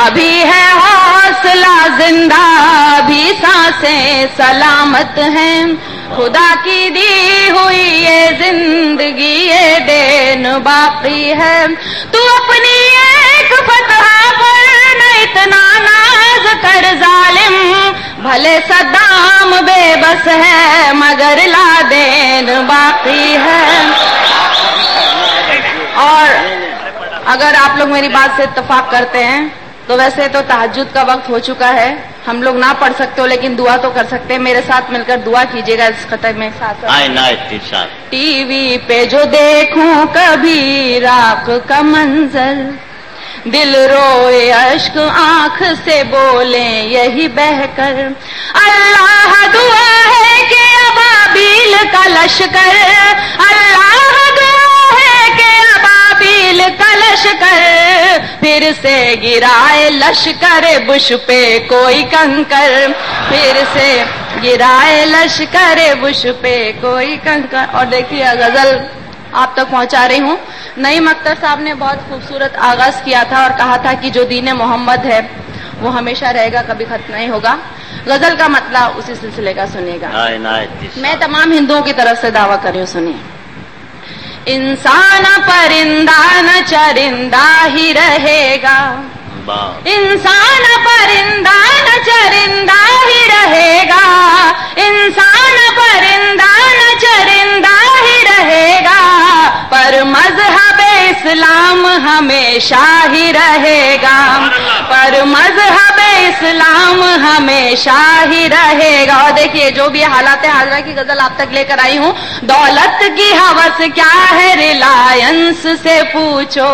ابھی ہے حوصلہ زندہ، ابھی سانسیں سلامت ہیں، خدا کی دی ہوئی یہ زندگی یہ دین باقی ہے، تو اپنی ایک فتح پر نہ اتنا ناز کر ظالم، بھلے صدام بے بس ہے مگر لادین باقی ہے۔ اور اگر آپ لوگ میری بات سے اتفاق کرتے ہیں تو ویسے تو تہجد کا وقت ہو چکا ہے، ہم لوگ نہ پڑھ سکتے ہو لیکن دعا تو کر سکتے ہیں، میرے ساتھ مل کر دعا کیجیے گا اس خطے میں ساتھ۔ ٹی وی پہ جو دیکھوں کبھی راکھ کا منظر، دل روئے اشک آنکھ سے بولیں یہی بہہ کر، اللہ دعا ہے کہ ابابیل کا لشکر، اللہ دعا ہے کہ ابابیل کا لشکر پھر سے گرائے لشکر بش پہ کوئی کنکر، پھر سے گرائے لشکر بش پہ کوئی کنکر۔ اور دیکھیے غزل آپ تک پہنچا رہی ہوں۔ نعیم اختر صاحب نے بہت خوبصورت آغاز کیا تھا اور کہا تھا کہ جو دین محمد ہے وہ ہمیشہ رہے گا، کبھی ختم نہیں ہوگا۔ غزل کا مطلب اسی سلسلے کا سنیے گا۔ میں تمام ہندوؤں کی طرف سے دعویٰ کر رہی ہوں، سنیے۔ انسان پرندہ نہ چرندہ ہی رہے گا، انسان پرندہ نہ چرندہ ہی رہے گا، انسان پرندہ نہ چرندہ ہی رہے گا، پر مذہب اسلام ہمیشہ ہی رہے گا، پر مذہب اسلام ہمیشہ ہی رہے گا۔ اور دیکھیے جو بھی حالات حاضرہ کی غزل آپ تک لے کر آئی ہوں، دولت کی ہوس کیا ہے ریلائنس سے پوچھو،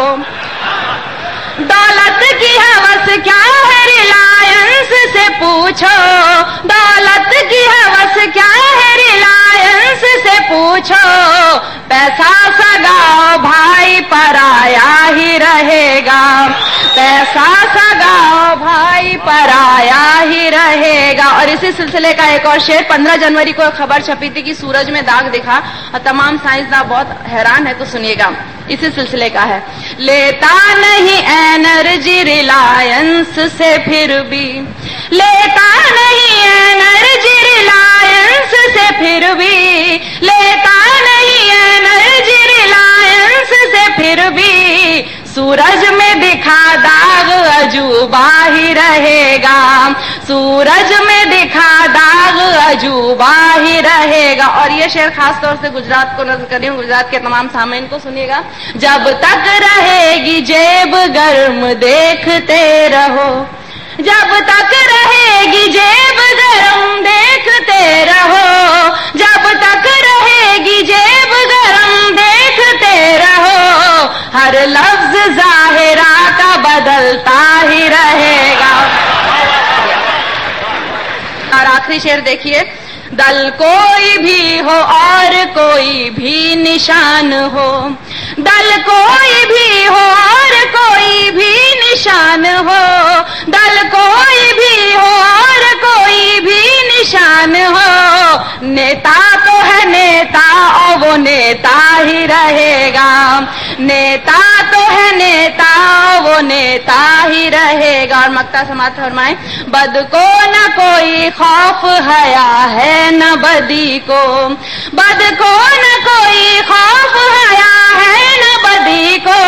دولت کی ہوس کیا ہے ریلائنس سے پوچھو، دولت کی ہوس کیا ہے ریلائنس سے پوچھو، پیسہ سگاؤ بھائی پرایا ہی رہے گا، پیسہ سگاؤ بھائی پرایا ہی رہے گا۔ اور اسی سلسلے کا ایک اور شعر، 15 جنوری کو ایک خبر چھپی تھی کہ سورج میں داغ دکھا اور تمام سائنسداں بہت حیران ہے، تو سنیے گا، اسی سلسلے کا ہے۔ لیتا نہیں انرجی ریلائنس سے پھر بھی، لیتا نہیں انرجی ریلائنس سے پھر بھی، لیتا نہیں انرجی ریلائنس سے پھر بھی، سورج میں دکھا داغ عجوبہ ہی رہے گا، سورج میں دکھا داغ عجوبہ ہی رہے گا۔ اور یہ شعر خاص طور سے گجرات کو نظر کر رہی ہوں، گجرات کے تمام سامعین کو سنیے گا۔ جب تک رہے گی جیب گرم دیکھتے رہو، جب تک رہے گی جیب گرم دیکھتے رہو، جب تک رہے گی جیب گرم دیکھتے رہو، ہر لفظ ظاہرہ کا بدلتا ہی رہے گا۔ اور آخری شعر دیکھیے، دل کوئی بھی ہو اور کوئی بھی نشان ہو، دل کوئی بھی ہو اور کوئی بھی نشان ہو، دل کوئی بھی ہو اور کوئی بھی نشان ہو، نیتا تو ہے نیتا اور وہ نیتا ہی رہے گا، نیتا تو ہے نیتا وہ نیتا ہی رہے گا۔ اور مکتا سماعت فرمائیں، بد کو نہ کوئی خوف حیا ہے نہ بدی کو، بد کو نہ کوئی خوف حیا ہے نہ بدی کو،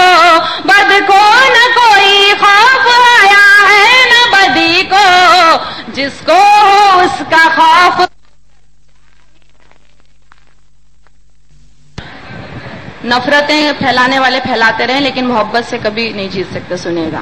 بد کو نہ کوئی خوف حیا ہے نہ بدی کو، جس کو ہو اس کا خوف۔ نفرتیں پھیلانے والے پھیلاتے رہیں لیکن محبت سے کبھی نہیں جیت سکتے، سنیے گا۔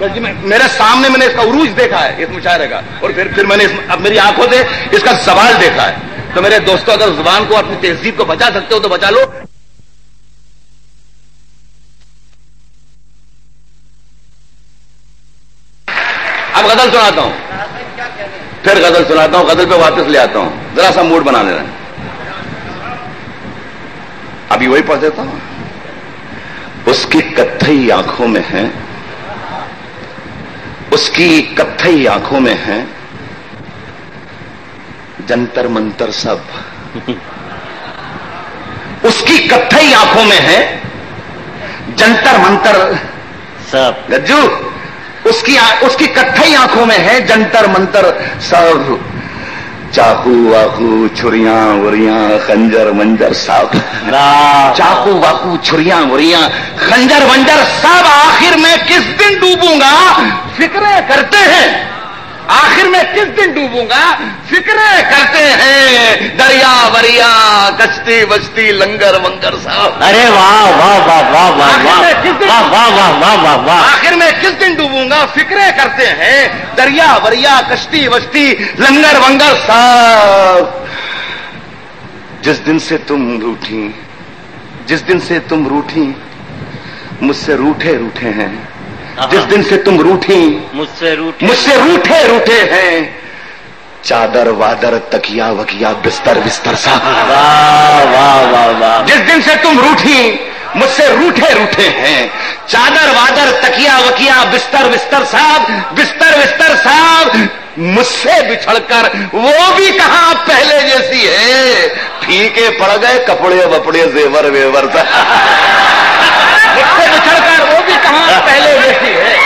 میرے سامنے میں نے اس کا عروج دیکھا ہے اس مشاعرے کا، اور پھر میں نے اب میری آنکھوں سے اس کا زوال دیکھا ہے. تو میرے دوستوں اگر زبان کو اپنی تہذیب کو بچا سکتے ہو تو بچا لو. اب غزل سناتا ہوں، پھر غزل سناتا ہوں، غزل پہ واپس لے آتا ہوں، ذرا سا موڈ بنا لینا. ابھی وہی پڑھ دیتا ہوں. اس کی کتھئی آنکھوں میں ہے، اس کی کتھئی آنکھوں میں ہے جنتر منتر سب. اس کی کتھئی آنکھوں میں ہے جنتر منتر سب. گجو اس کی کتھئی آنکھوں میں ہے جنتر منتر سب. چاقو واقو چھریاں وریاں خنجر منجر سب. چاقو واقو چھریاں وریاں خنجر منجر سب. آخر میں کس دن ڈوبوں گا فکریں کرتے ہیں، آخر میں کس دن ڈوبوں گا فکریں کرتے ہیں. دریا وریا کشتی بشتی لنگر منگر صاحب. ارے واہ واہ واہ واہ واہ واہ واہ واہ واہ واہ واہ. آخر میں کس دن ڈوبوں گا فکریں کرتے ہیں. دریا وریا کشتی بشتی لنگر ونگر صاحب. جس دن سے تم روٹھی، جس دن سے تم روٹھی مجھ سے روٹھے روٹھے ہیں. جس دن سے تم روٹھی مجھ سے روٹھے روٹھے ہیں. چادر وادر تکیا وکیا بستر بستر صاحب. واہ واہ واہ واہ. جس دن سے تم روٹھی مجھ سے روٹھے روٹھے ہیں. چادر وادر تکیا وکیا بستر بستر صاحب. بستر بستر صاحب مجھ سے بچھڑ کر وہ بھی کہاں پہلے جیسی ہے. پھیکے پڑ گئے کپڑے وپڑے زیور ویور مجھ سے بچھڑ کر وہ بھی کہاں پہلے جیسی ہے.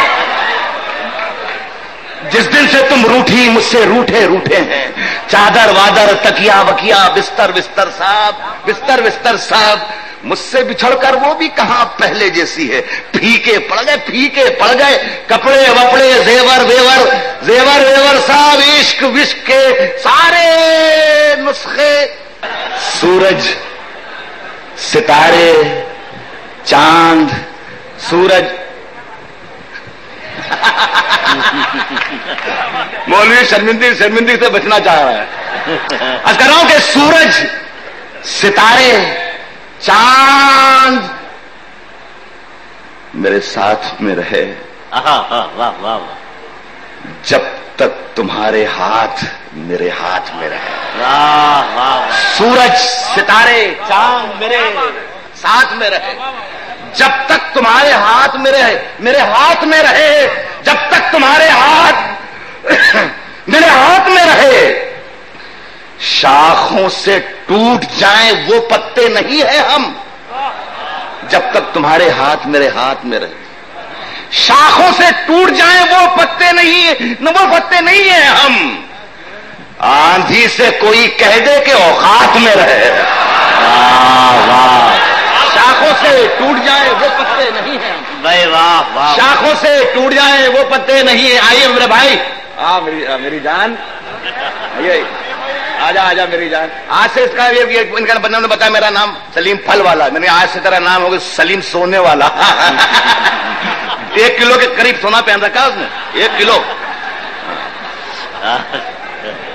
جس دن سے تم روٹھی مجھ سے روٹھے روٹھے ہیں. چادر وادر تکیا وکیا بستر بستر صاحب. بستر بستر صاحب مجھ سے بچھڑ کر وہ بھی کہاں پہلے جیسی ہے. پھیکے پڑ گئے پھیکے پڑ گئے کپڑے وپڑے زیور ویور زیور ویور صاحب. عشق وشق کے سارے نسخے. سورج ستارے چاند سورج. مولوی شرمندگی سے بچنا چاہ رہا ہے. عرض کر رہا ہوں کہ سورج ستارے چاند میرے ساتھ میں رہے جب تک تمہارے ہاتھ میرے ہاتھ میں رہے. سورج ستارے چاند میرے ساتھ میں رہے جب تک تمہارے ہاتھ میں رہے. میرے ہاتھ میں رہے جب تک تمہارے ہاتھ میرے ہاتھ میں رہے. شاخوں سے ٹوٹ جائیں وہ پتے نہیں ہیں ہم جب تک تمہارے ہاتھ میرے ہاتھ میں رہے. شاخوں سے ٹوٹ جائیں وہ پتے نہیں ہیں ہم. آندھی سے کوئی کہہ دے کہ اوقات میں رہے. شاخوں سے ٹوٹ جائیں وہ پتے نہیں ہیں. شاخوں سے ٹوٹ جائیں وہ پتے نہیں ہیں. آئیے میرے بھائی میری جان آجا میری جان. آج سے اس کا ان کا بندہ نے بتایا میرا نام سلیم پھل والا. میں نے آج سے تیرا نام ہوگا سلیم سونے والا. 1 کلو کے قریب سونا پہن رکھا اس نے. 1 کلو.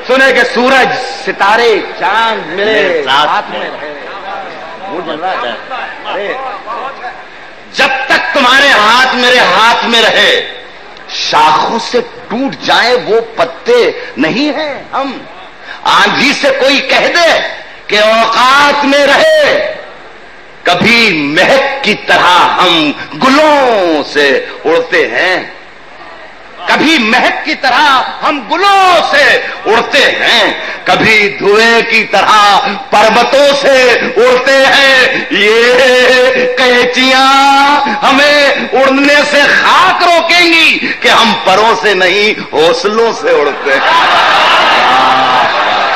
سنے کہ سورج ستارے چاند میرے ساتھ میں رہے. جب تک تمہارے ہاتھ میرے ہاتھ میں رہے. شاخوں سے ٹوٹ جائیں وہ پتے نہیں ہیں ہم. آندھی سے کوئی کہہ دے کہ اوقات میں رہے. کبھی مہک کی طرح ہم گلوں سے اڑتے ہیں. کبھی مہک کی طرح ہم گلوں سے اڑتے ہیں. کبھی دھوئیں کی طرح پربتوں سے اڑتے ہیں. یہ قینچیاں ہمیں اڑنے سے خاک روکیں گی کہ ہم پروں سے نہیں حوصلوں سے اڑتے ہیں.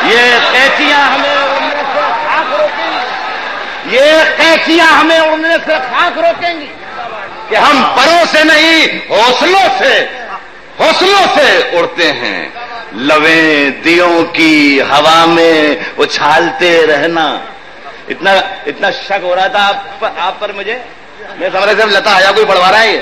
یہ قینچیاں ہمیں اڑنے سے خاک روکیں گی. یہ قینچیاں ہمیں اڑنے سے خاک روکیں گی کہ ہم پروں سے نہیں حوصلوں سے اڑتے ہیں. لویں دیوں کی ہوا میں اچھالتے رہنا. اتنا شک ہو رہا تھا آپ پر مجھے. میں سمجھ رہا لتا آیا کوئی بڑھوا رہا ہے یہ.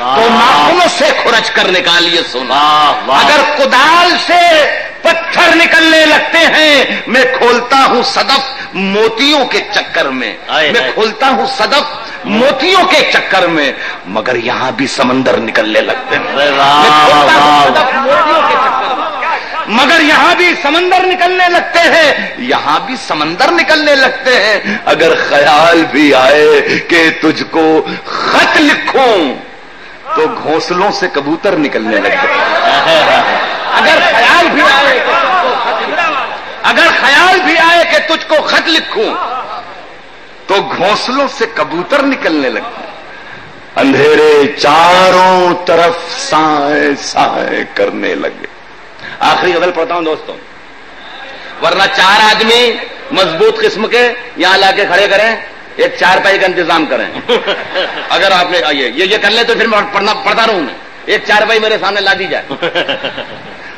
تو ناخنوں سے کھرچ کر نکالیے سونا. اگر کدال سے پتھر نکلنے لگتے ہیں، میں کھولتا ہوں صدف موتیوں کے چکر میں، میں کھولتا ہوں صدف موتیوں کے چکر میں، مگر یہاں بھی سمندر نکلنے لگتے ہیں. میں کھولتا ہوں صدف موتیوں کے چکر میں، مگر یہاں بھی سمندر نکلنے لگتے ہیں، یہاں بھی سمندر نکلنے لگتے ہیں. اگر خیال بھی آئے کہ تجھ کو خط لکھوں تو گھونسلوں سے کبوتر نکلنے لگتے ہیں. اگر خیال بھی آئے کہ اگر خیال بھی آئے کہ تجھ کو خط لکھوں تو گھونسلوں سے کبوتر نکلنے لگتے ہیں. اندھیرے چاروں طرف سائے سائے کرنے لگے. آخری غزل پڑھتا ہوں دوستوں، ورنہ 4 آدمی مضبوط قسم کے یہاں لا کے کھڑے کریں، ایک 4 پائی کا انتظام کریں. اگر آپ نے یہ کر لیں تو پھر میں پڑھتا رہوں میں، ایک 4 پائی میرے سامنے لا دی جائے.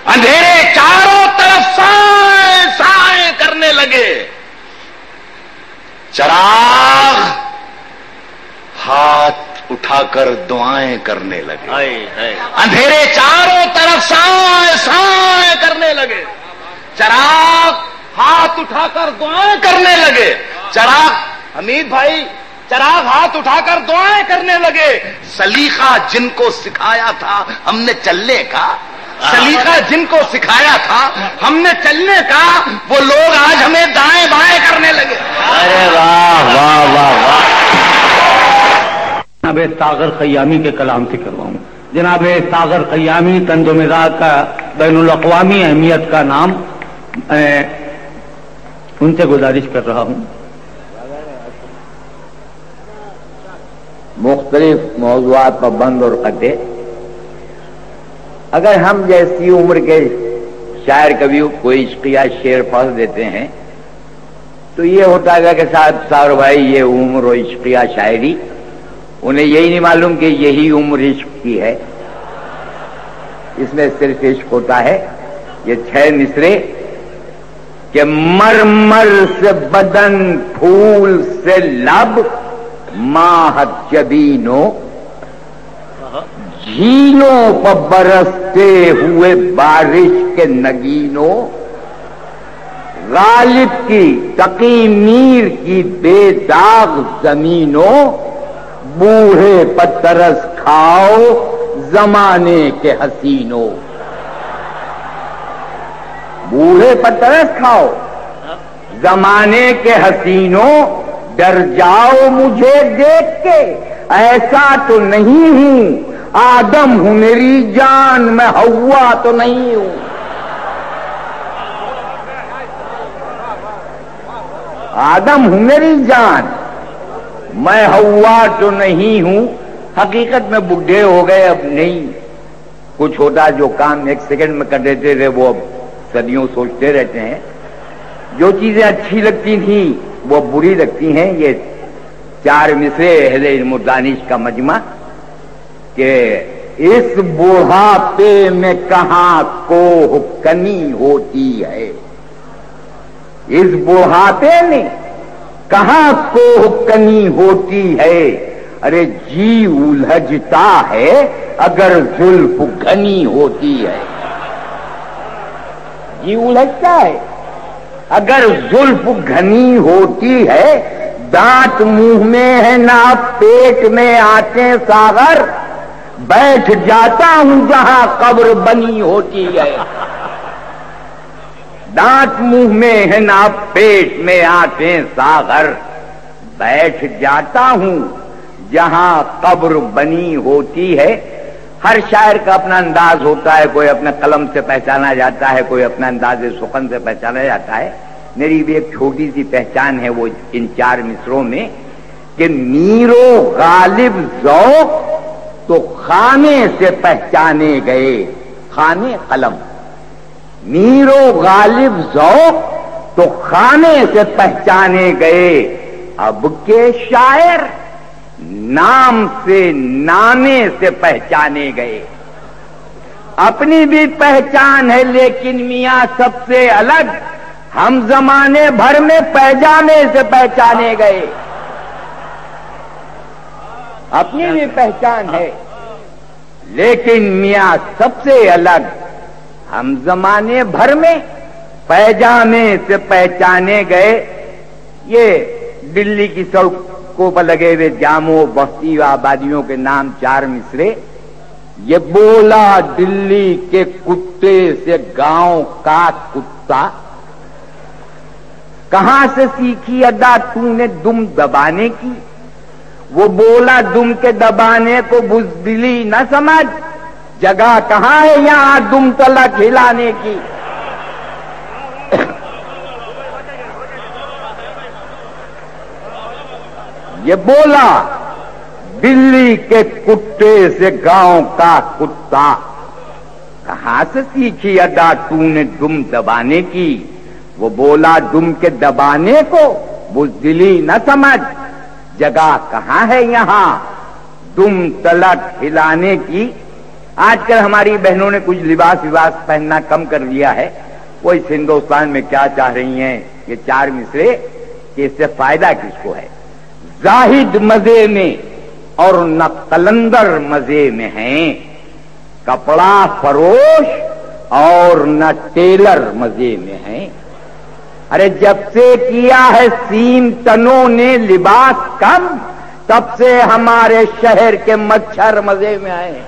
اندھیرے چاروں طرف سائے سائے کرنے لگے، چراغ ہاتھ اٹھا کر دعائیں کرنے لگے. اندھیرے چاروں طرف سائے سائے کرنے لگے، چراغ ہاتھ اٹھا کر دعائیں کرنے لگے. چراغ حمید بھائی، چراغ ہاتھ اٹھا کر دعائیں کرنے لگے. سلیقہ جن کو سکھایا تھا ہم نے چلنے کا، سلیقہ جن کو سکھایا تھا ہم نے چلنے کا، وہ لوگ آج ہمیں دائیں بائیں کرنے لگے. ارے واہ واہ واہ واہ. جناب ساغر خیامی کے کلام سے کرواؤں. جناب ساغر خیامی طنز و مزاح کا بین الاقوامی اہمیت کا نام، ان سے گزارش کر رہا ہوں. مختلف موضوعات پر بند اور قطع. اگر ہم جیسی عمر کے شاعر کبھی کوئی عشقیہ شعر پڑھ دیتے ہیں تو یہ ہوتا ہے کہ ساغر بھائی یہ عمر و عشقیہ شاعری، انہیں یہی نہیں معلوم کہ یہی عمر عشق کی ہے. اس میں صرف عشق ہوتا ہے. یہ 6 مصرے کہ مرمر سے بدن پھول سے لب ماہت جبینوں، جھیلوں پر برستے ہوئے بارش کے نگینوں، غالب کی تقی میر کی بے داغ زمینوں، بوڑھے پر ترس کھاؤ زمانے کے حسینوں. بوڑھے پر ترس کھاؤ زمانے کے حسینوں، ڈر جاؤ مجھے دیکھ کے ایسا تو نہیں ہوں، آدم ہوں میری جان میں ہوا تو نہیں ہوں. آدم ہوں میری جان میں ہوا تو نہیں ہوں. حقیقت میں بڈھے ہو گئے، اب نہیں کچھ ہوتا. جو کام 1 سیکنڈ میں کر دیتے تھے وہ اب صدیوں سوچتے رہتے ہیں. جو چیزیں اچھی لگتی تھیں وہ بری لگتی ہیں. یہ 4 مصرے اہل علم و دانش کا مجمع کہ اس بڑھاپے میں کہاں کوہ کنی ہوتی ہے، اس بڑھاپے میں کہاں کوہ کنی ہوتی ہے. ارے جی الجھتا ہے اگر زلف گھنی ہوتی ہے. جی الجھتا ہے اگر زلف گھنی ہوتی ہے. دانت منہ میں ہے نہ پیٹ میں آتے ساغر، بیٹھ جاتا ہوں جہاں قبر بنی ہوتی ہے. دانت منہ میں ہے نہ پیٹ میں آتے ساغر، بیٹھ جاتا ہوں جہاں قبر بنی ہوتی ہے. ہر شاعر کا اپنا انداز ہوتا ہے. کوئی اپنے قلم سے پہچانا جاتا ہے، کوئی اپنا انداز سخن سے پہچانا جاتا ہے. میری بھی ایک چھوٹی سی پہچان ہے وہ ان 4 مصروں میں کہ میرو غالب ذوق تو خانے سے پہچانے گئے. خانے قلم. میرو غالب ذوق تو خانے سے پہچانے گئے. اب کے شاعر نام سے نامے سے پہچانے گئے. اپنی بھی پہچان ہے لیکن میاں سب سے الگ، ہم زمانے بھر میں پہچانے سے پہچانے گئے. اپنی بھی پہچان ہے لیکن میاں سب سے الگ ہم زمانے بھر میں پیجامے سے پہچانے گئے یہ دلی کی سڑکوں پر لگے ہوئے جاموں بستی و آبادیوں کے نام 4 مصرے. یہ بولا دلی کے کتے سے گاؤں کا کتا. کہاں سے سیکھی ادا تو نے دم دبانے کی؟ وہ بولا دم کے دبانے کو بزدلی نہ سمجھ. جگہ کہاں ہے یہاں دم تلک ہلانے کی؟ یہ بولا دلی کے کتے سے گاؤں کا کتا. کہاں سے سیکھی ادا تو نے دم دبانے کی؟ وہ بولا دم کے دبانے کو بزدلی نہ سمجھ. جگہ کہاں ہے یہاں دم تلک ہلانے کی؟ آج کل ہماری بہنوں نے کچھ لباس پہننا کم کر دیا ہے. وہ اس ہندوستان میں کیا چاہ رہی ہیں یہ 4 مصرے کہ اس سے فائدہ کس کو ہے؟ زاہد مزے میں اور نہ قلندر مزے میں ہیں. کپڑا فروش اور نہ ٹیلر مزے میں ہیں. ارے جب سے کیا ہے سیم تنوں نے لباس کم تب سے ہمارے شہر کے مچھر مزے میں آئے.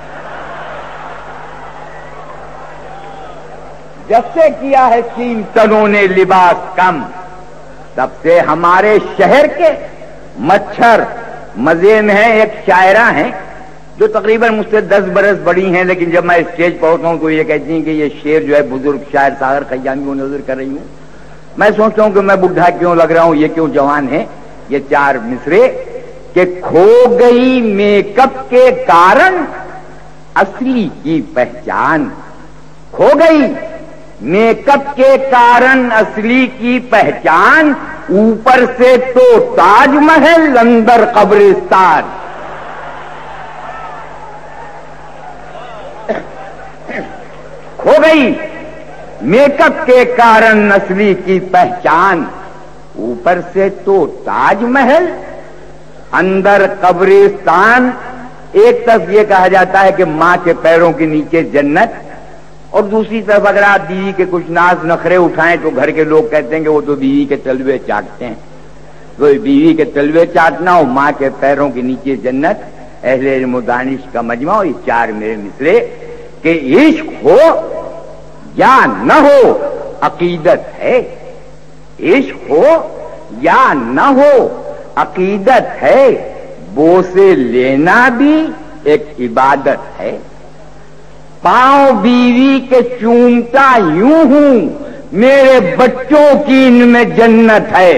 جب سے کیا ہے سیم تنوں نے لباس کم تب سے ہمارے شہر کے مچھر مزے میں ہیں. ایک شاعرہ ہیں جو تقریباً مجھ سے 10 برس بڑی ہیں، لیکن جب میں اسٹیج پر ہوتا ہوں تو یہ کہتی ہیں کہ یہ شعر جو ہے بزرگ شاعر ساغر خیامی کو نظر کر رہی ہوں. میں سوچتا ہوں کہ میں بڈھا کیوں لگ رہا ہوں، یہ کیوں جوان ہے. یہ 4 مصرے کہ کھو گئی میک اپ کے کارن اصلی کی پہچان. کھو گئی میک اپ کے کارن اصلی کی پہچان. اوپر سے تو تاج محل اندر قبرستان. کھو گئی میک اپ کے کارن اصلی کی پہچان. اوپر سے تو تاج محل اندر قبرستان. ایک طرف یہ کہا جاتا ہے کہ ماں کے پیروں کے نیچے جنت، اور دوسری طرف اگر آپ بیوی کے کچھ ناز نخرے اٹھائیں تو گھر کے لوگ کہتے ہیں کہ وہ تو بیوی کے تلوے چاٹتے ہیں. تو بیوی کے تلوے چاٹنا اور ماں کے پیروں کے نیچے جنت اہل علم و دانش کا مجمع. اور یہ 4 میرے مصرے کہ عشق ہو یا نہ ہو عقیدت ہے. عشق ہو یا نہ ہو عقیدت ہے. بوسے لینا بھی ایک عبادت ہے. پاؤں بیوی کے چومتا یوں ہوں میرے بچوں کی ان میں جنت ہے.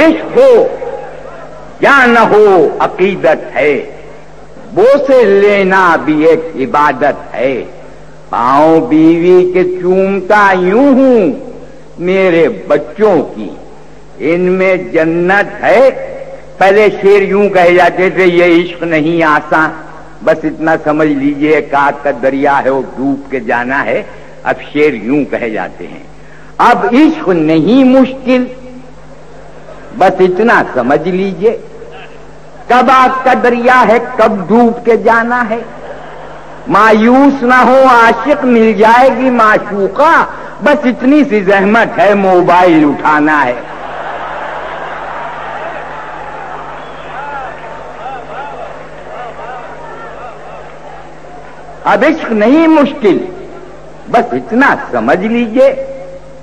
عشق ہو یا نہ ہو عقیدت ہے. بوسے لینا بھی ایک عبادت ہے. پاؤں بیوی کے چومتا یوں ہوں میرے بچوں کی ان میں جنت ہے. پہلے شعر یوں کہے جاتے تھے یہ عشق نہیں آسان، بس اتنا سمجھ لیجئے کاک کا دریا ہے وہ ڈوب کے جانا ہے. اب شعر یوں کہے جاتے ہیں اب عشق نہیں مشکل، بس اتنا سمجھ لیجئے کب آگ کا دریا ہے کب ڈوب کے جانا ہے. مایوس نہ ہو عاشق مل جائے گی معشوقہ، بس اتنی سی زحمت ہے موبائل اٹھانا ہے. اب عشق نہیں مشکل، بس اتنا سمجھ لیجئے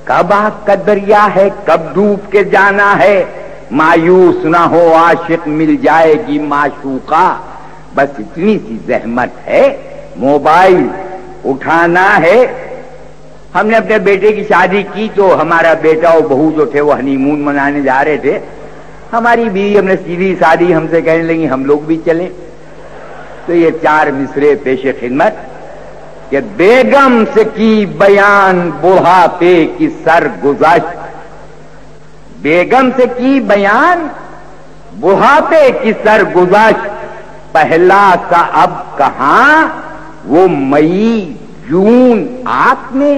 کب آگ کا دریا ہے کب ڈوب کے جانا ہے. مایوس نہ ہو عاشق مل جائے گی معشوقہ، بس اتنی سی زحمت ہے موبائل اٹھانا ہے. ہم نے اپنے بیٹے کی شادی کی تو ہمارا بیٹا اور بہو جو تھے وہ ہنی مون منانے جا رہے تھے. ہماری بیوی ہم نے سیدھی سادی ہم سے کہنے لگی ہم لوگ بھی چلیں. تو یہ 4 مصرے پیش خدمت کہ بیگم سے کی بیان بڑھاپے کی سرگزشت. بیگم سے کی بیان بڑھاپے کی سرگزشت. پہلا سا اب کہاں وہ مئی جون آپ میں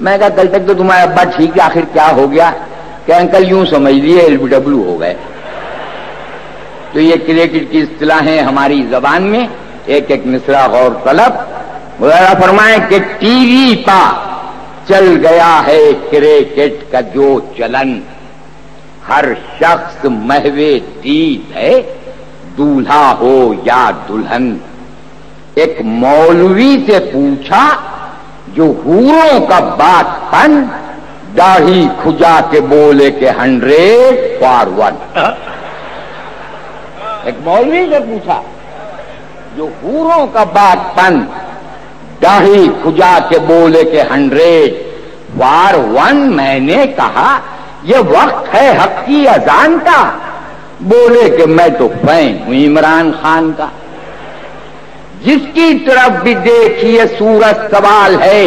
میں کہا کل تک تو تمہارا ابا ٹھیک ہے، آخر کیا ہو گیا؟ کہ انکل یوں سمجھ لیے LBW ہو گئے۔ تو یہ کرکٹ کی اصطلاحیں ہماری زبان میں ایک ایک مصرع غور طلب۔ وغیرہ فرمائیں کہ ٹی وی پا چل گیا ہے کرکٹ کا جو چلن، ہر شخص محو دید ہے دولہا ہو یا دلہن۔ ایک مولوی سے پوچھا جو حوروں کا بات پن، داڑھی کھجا کے بولے کہ 100 ایک مولوی سے پوچھا جو حوروں کا بات پن، داڑھی کھجا کے بولے کہ 100 میں نے کہا یہ وقت ہے حق کی اذان کا، بولے کہ میں تو فین ہوں عمران خان کا۔ جس کی طرف بھی دیکھیے صورت سوال ہے،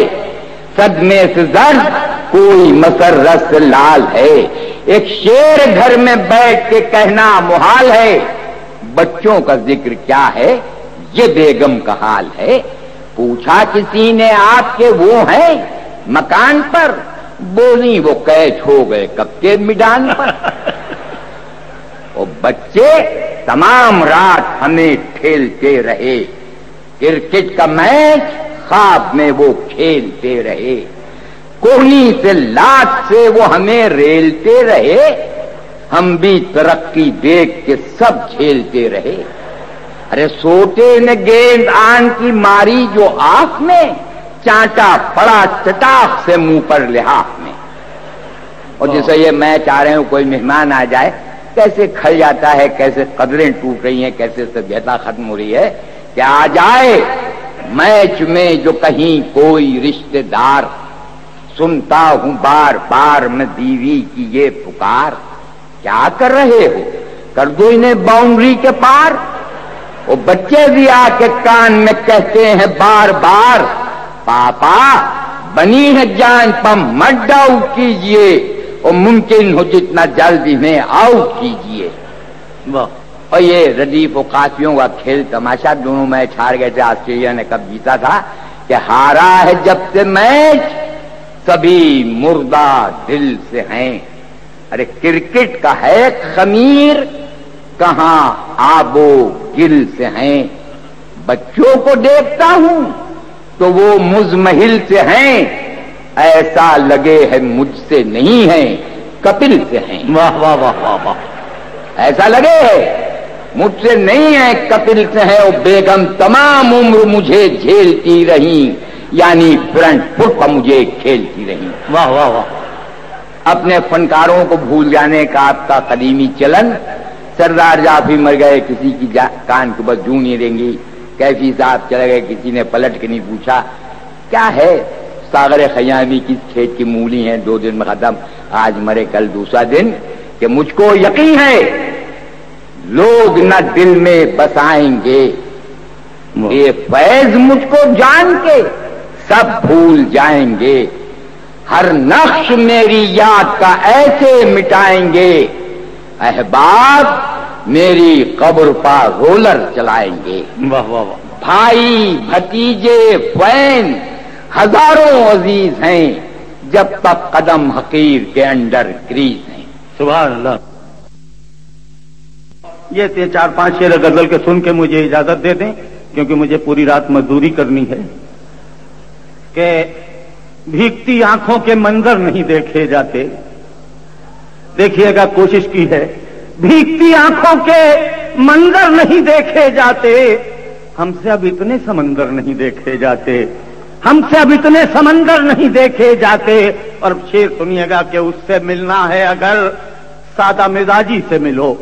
صدمے سے زرد کوئی مسرت سے لال ہے۔ ایک شیر گھر میں بیٹھ کے کہنا محال ہے، بچوں کا ذکر کیا ہے یہ بیگم کا حال ہے۔ پوچھا کسی نے آپ کے وہ ہیں مکان پر، بولی وہ قید ہو گئے کب کے میدان پر۔ وہ بچے تمام رات ہمیں ٹھیلتے رہے، کرکٹ کا میچ خواب میں وہ کھیلتے رہے، کوہنی سے لاٹ سے وہ ہمیں ریلتے رہے، ہم بھی ترقی دیکھ کے سب جھیلتے رہے۔ ارے سوٹے نے گیند آن کی ماری جو آنکھ میں، چانٹا پڑا چٹاخ سے منہ پر لحاف میں۔ اور جیسے یہ میچ آ رہے ہوں کوئی مہمان آ جائے، کیسے کھل جاتا ہے، کیسے قدریں ٹوٹ رہی ہیں، کیسے سبھیتا ختم ہو رہی ہے کہ آ جائے میچ میں جو کہیں کوئی رشتہ دار، سنتا ہوں بار بار میں بیوی کی یہ پکار، کیا کر رہے ہو کر دو انہیں باؤنڈری کے پار۔ وہ بچے بھی آ کے کان میں کہتے ہیں بار بار، پاپا بنی ہے جان پم مت آؤٹ کیجئے، اور ممکن ہو جتنا جلدی میں آؤٹ کیجئے۔ اور یہ ردیف و قافیوں کا کھیل تماشا، دونوں میچ ہار گئے تھے، آسٹریلیا نے کب جیتا تھا کہ ہارا ہے جب سے میچ سبھی مردہ دل سے ہیں۔ ارے کرکٹ کا ہے خمیر، کہاں آب و گل سے ہیں۔ بچوں کو دیکھتا ہوں تو وہ مزمحل سے ہیں، ایسا لگے ہے مجھ سے نہیں ہیں کپل سے ہیں۔ واہ واہ واہ واہ واہ، ایسا لگے ہے مجھ سے نہیں ہے کپل سے ہے۔ وہ بیگم تمام عمر مجھے جھیلتی رہی، یعنی فرنٹ فٹ پر مجھے کھیلتی رہی۔ واہ واہ واہ، اپنے فنکاروں کو بھول جانے کا آپ کا قدیمی چلن۔ سردار جعفری مر گئے، کسی کی کان کے بس جوں نہیں دیں گی، کیفی صاحب چلے گئے، کسی نے پلٹ کے نہیں پوچھا کیا ہے۔ ساغر خیامی کس کھیت کی مولی ہیں، 2 دن میں ختم، آج مرے کل دوسرا دن۔ کہ مجھ کو یقین ہے لوگ نہ دل میں بسائیں گے یہ فیض، مجھ کو جان کے سب بھول جائیں گے، ہر نقش میری یاد کا ایسے مٹائیں گے، احباب میری قبر پر رولر چلائیں گے۔ واہ واہ واہ، بھائی بھتیجے فین ہزاروں عزیز ہیں، جب تک قدم حقیر کے انڈر گریز ہیں۔ سبحان اللہ۔ یہ 4-5 شعر غزل کے سن کے مجھے اجازت دے دیں، کیونکہ مجھے پوری رات مزدوری کرنی ہے۔ کہ بھیگتی آنکھوں کے منظر نہیں دیکھے جاتے، دیکھیے گا کوشش کی ہے، بھیگتی آنکھوں کے منظر نہیں دیکھے جاتے، ہم سے اب اتنے سمندر نہیں دیکھے جاتے، ہم سے اب اتنے سمندر نہیں دیکھے جاتے۔ اور شعر سنیے گا کہ اس سے ملنا ہے اگر سادہ مزاجی سے ملو،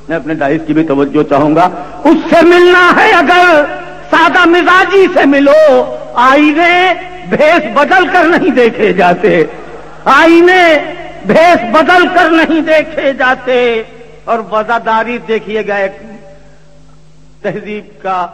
میں اپنے ڈائس کی بھی توجہ چاہوں گا، اس سے ملنا ہے اگر سادہ مزاجی سے ملو، آئینے بھیس بدل کر نہیں دیکھے جاتے، آئینے بھیس بدل کر نہیں دیکھے جاتے۔ اور وزاداری دیکھیے گا ایک تہذیب کا